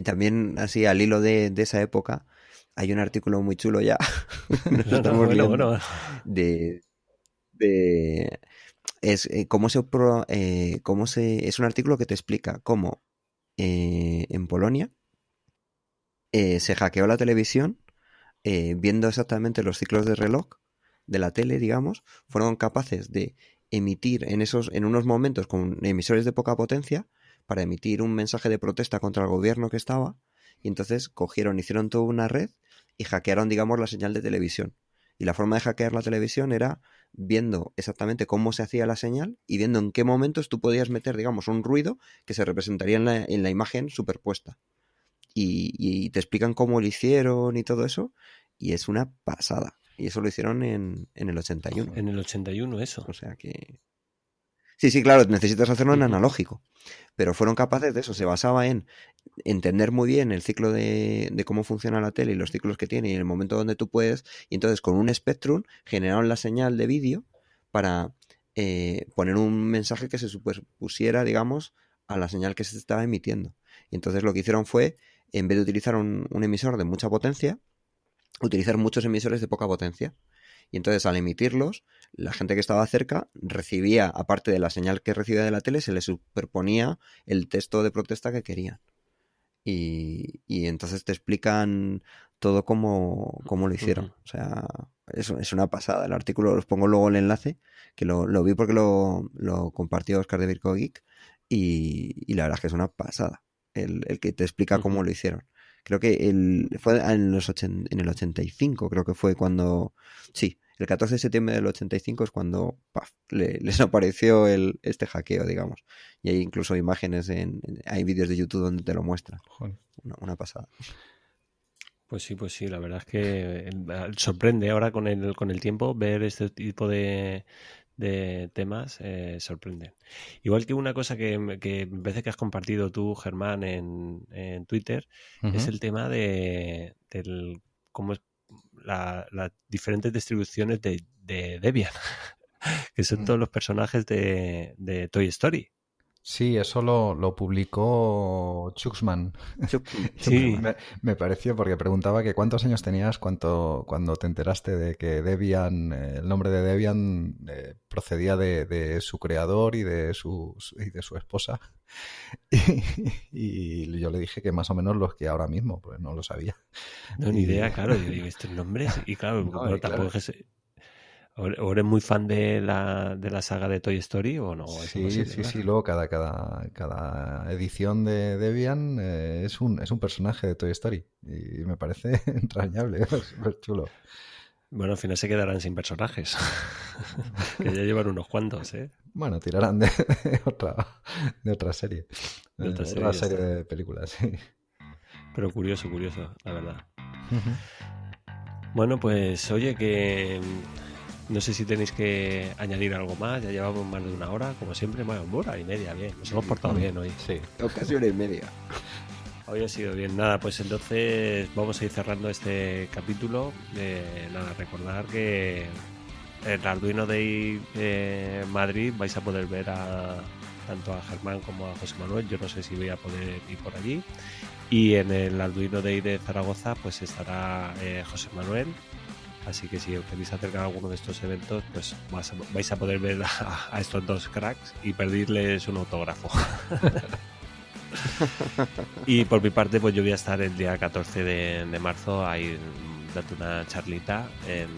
También, así, al hilo de esa época, hay un artículo muy chulo ya. Nos estamos liando. De es es un artículo que te explica cómo en Polonia se hackeó la televisión viendo exactamente los ciclos de reloj de la tele, digamos, fueron capaces de emitir en unos momentos con emisores de poca potencia para emitir un mensaje de protesta contra el gobierno que estaba y entonces hicieron toda una red y hackearon, digamos, la señal de televisión. Y la forma de hackear la televisión era viendo exactamente cómo se hacía la señal y viendo en qué momentos tú podías meter, digamos, un ruido que se representaría en la imagen superpuesta. Y te explican cómo lo hicieron y todo eso, y es una pasada. Y eso lo hicieron en el 81. En el 81 eso. O sea que... Sí, claro, necesitas hacerlo en analógico. Pero fueron capaces de eso, se basaba en entender muy bien el ciclo de cómo funciona la tele y los ciclos que tiene y el momento donde tú puedes, y entonces con un Spectrum generaron la señal de vídeo para poner un mensaje que se superpusiera, digamos, a la señal que se estaba emitiendo. Y entonces lo que hicieron fue, en vez de utilizar un emisor de mucha potencia, utilizar muchos emisores de poca potencia. Y entonces al emitirlos, la gente que estaba cerca recibía, aparte de la señal que recibía de la tele, se le superponía el texto de protesta que querían. Y entonces te explican todo cómo lo hicieron. O sea, es una pasada. El artículo, os pongo luego el enlace, que lo vi porque lo compartió Oscar de Virco Geek, y la verdad es que es una pasada el que te explica cómo lo hicieron. Creo que fue en el 85, creo que fue cuando... Sí, el 14 de septiembre del 85 es cuando les apareció este hackeo, digamos. Y hay incluso imágenes, hay vídeos de YouTube donde te lo muestran. Una pasada. Pues sí, la verdad es que sorprende ahora con el tiempo ver este tipo de temas, sorprenden. Igual que una cosa que me parece que has compartido tú, Germán, en Twitter, es el tema del cómo es las diferentes distribuciones de Debian, que son todos los personajes de Toy Story. Sí, eso lo publicó Chuxman. Sí. Me pareció porque preguntaba que cuántos años tenías cuando te enteraste de que Debian, el nombre de Debian procedía de su creador y de su esposa. Y yo le dije que más o menos los que ahora mismo, pues no lo sabía. No, ni idea, claro. Yo digo, estos nombres, y claro, no, tampoco es... ¿O eres muy fan de la saga de Toy Story o no? Sí. Luego cada edición de Debian es un personaje de Toy Story y me parece entrañable, súper chulo. Bueno, al final se quedarán sin personajes, que ya llevan unos cuantos, ¿eh? Bueno, tirarán de otra serie. De otra serie de películas, sí. Pero curioso, la verdad. Bueno, pues oye, que... No sé si tenéis que añadir algo más. Ya llevamos más de una hora, como siempre. Bueno, 1 hora y media, bien. Nos hemos portado bien hoy. Sí. Casi 1 hora y media. Hoy ha sido bien. Nada, pues entonces vamos a ir cerrando este capítulo. Nada, recordar que en Arduino Day Madrid vais a poder ver tanto a Germán como a José Manuel. Yo no sé si voy a poder ir por allí. Y en el Arduino Day de Zaragoza pues estará José Manuel. Así que si os queréis acercar a alguno de estos eventos, pues vais a poder ver a estos dos cracks y pedirles un autógrafo. Y por mi parte, pues yo voy a estar el día 14 de marzo ahí dando una charlita en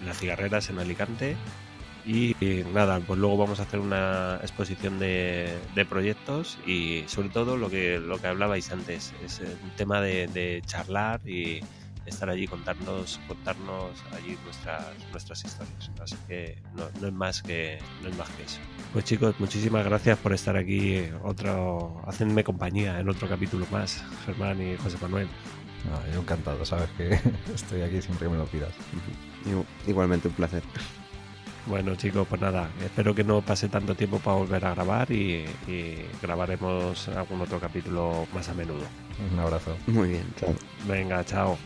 las cigarreras en Alicante. Y nada, pues luego vamos a hacer una exposición de proyectos y sobre todo lo que hablabais antes, es un tema de charlar y estar allí, contarnos allí nuestras historias. Así que no es más que eso. Pues chicos, muchísimas gracias por estar aquí, hacenme compañía en otro capítulo más, Germán y José Manuel. No, yo encantado, sabes que estoy aquí siempre que me lo pidas. Igualmente un placer. Bueno chicos, pues nada, espero que no pase tanto tiempo para volver a grabar y grabaremos algún otro capítulo más a menudo. Un abrazo. Muy bien, chao. Venga, chao.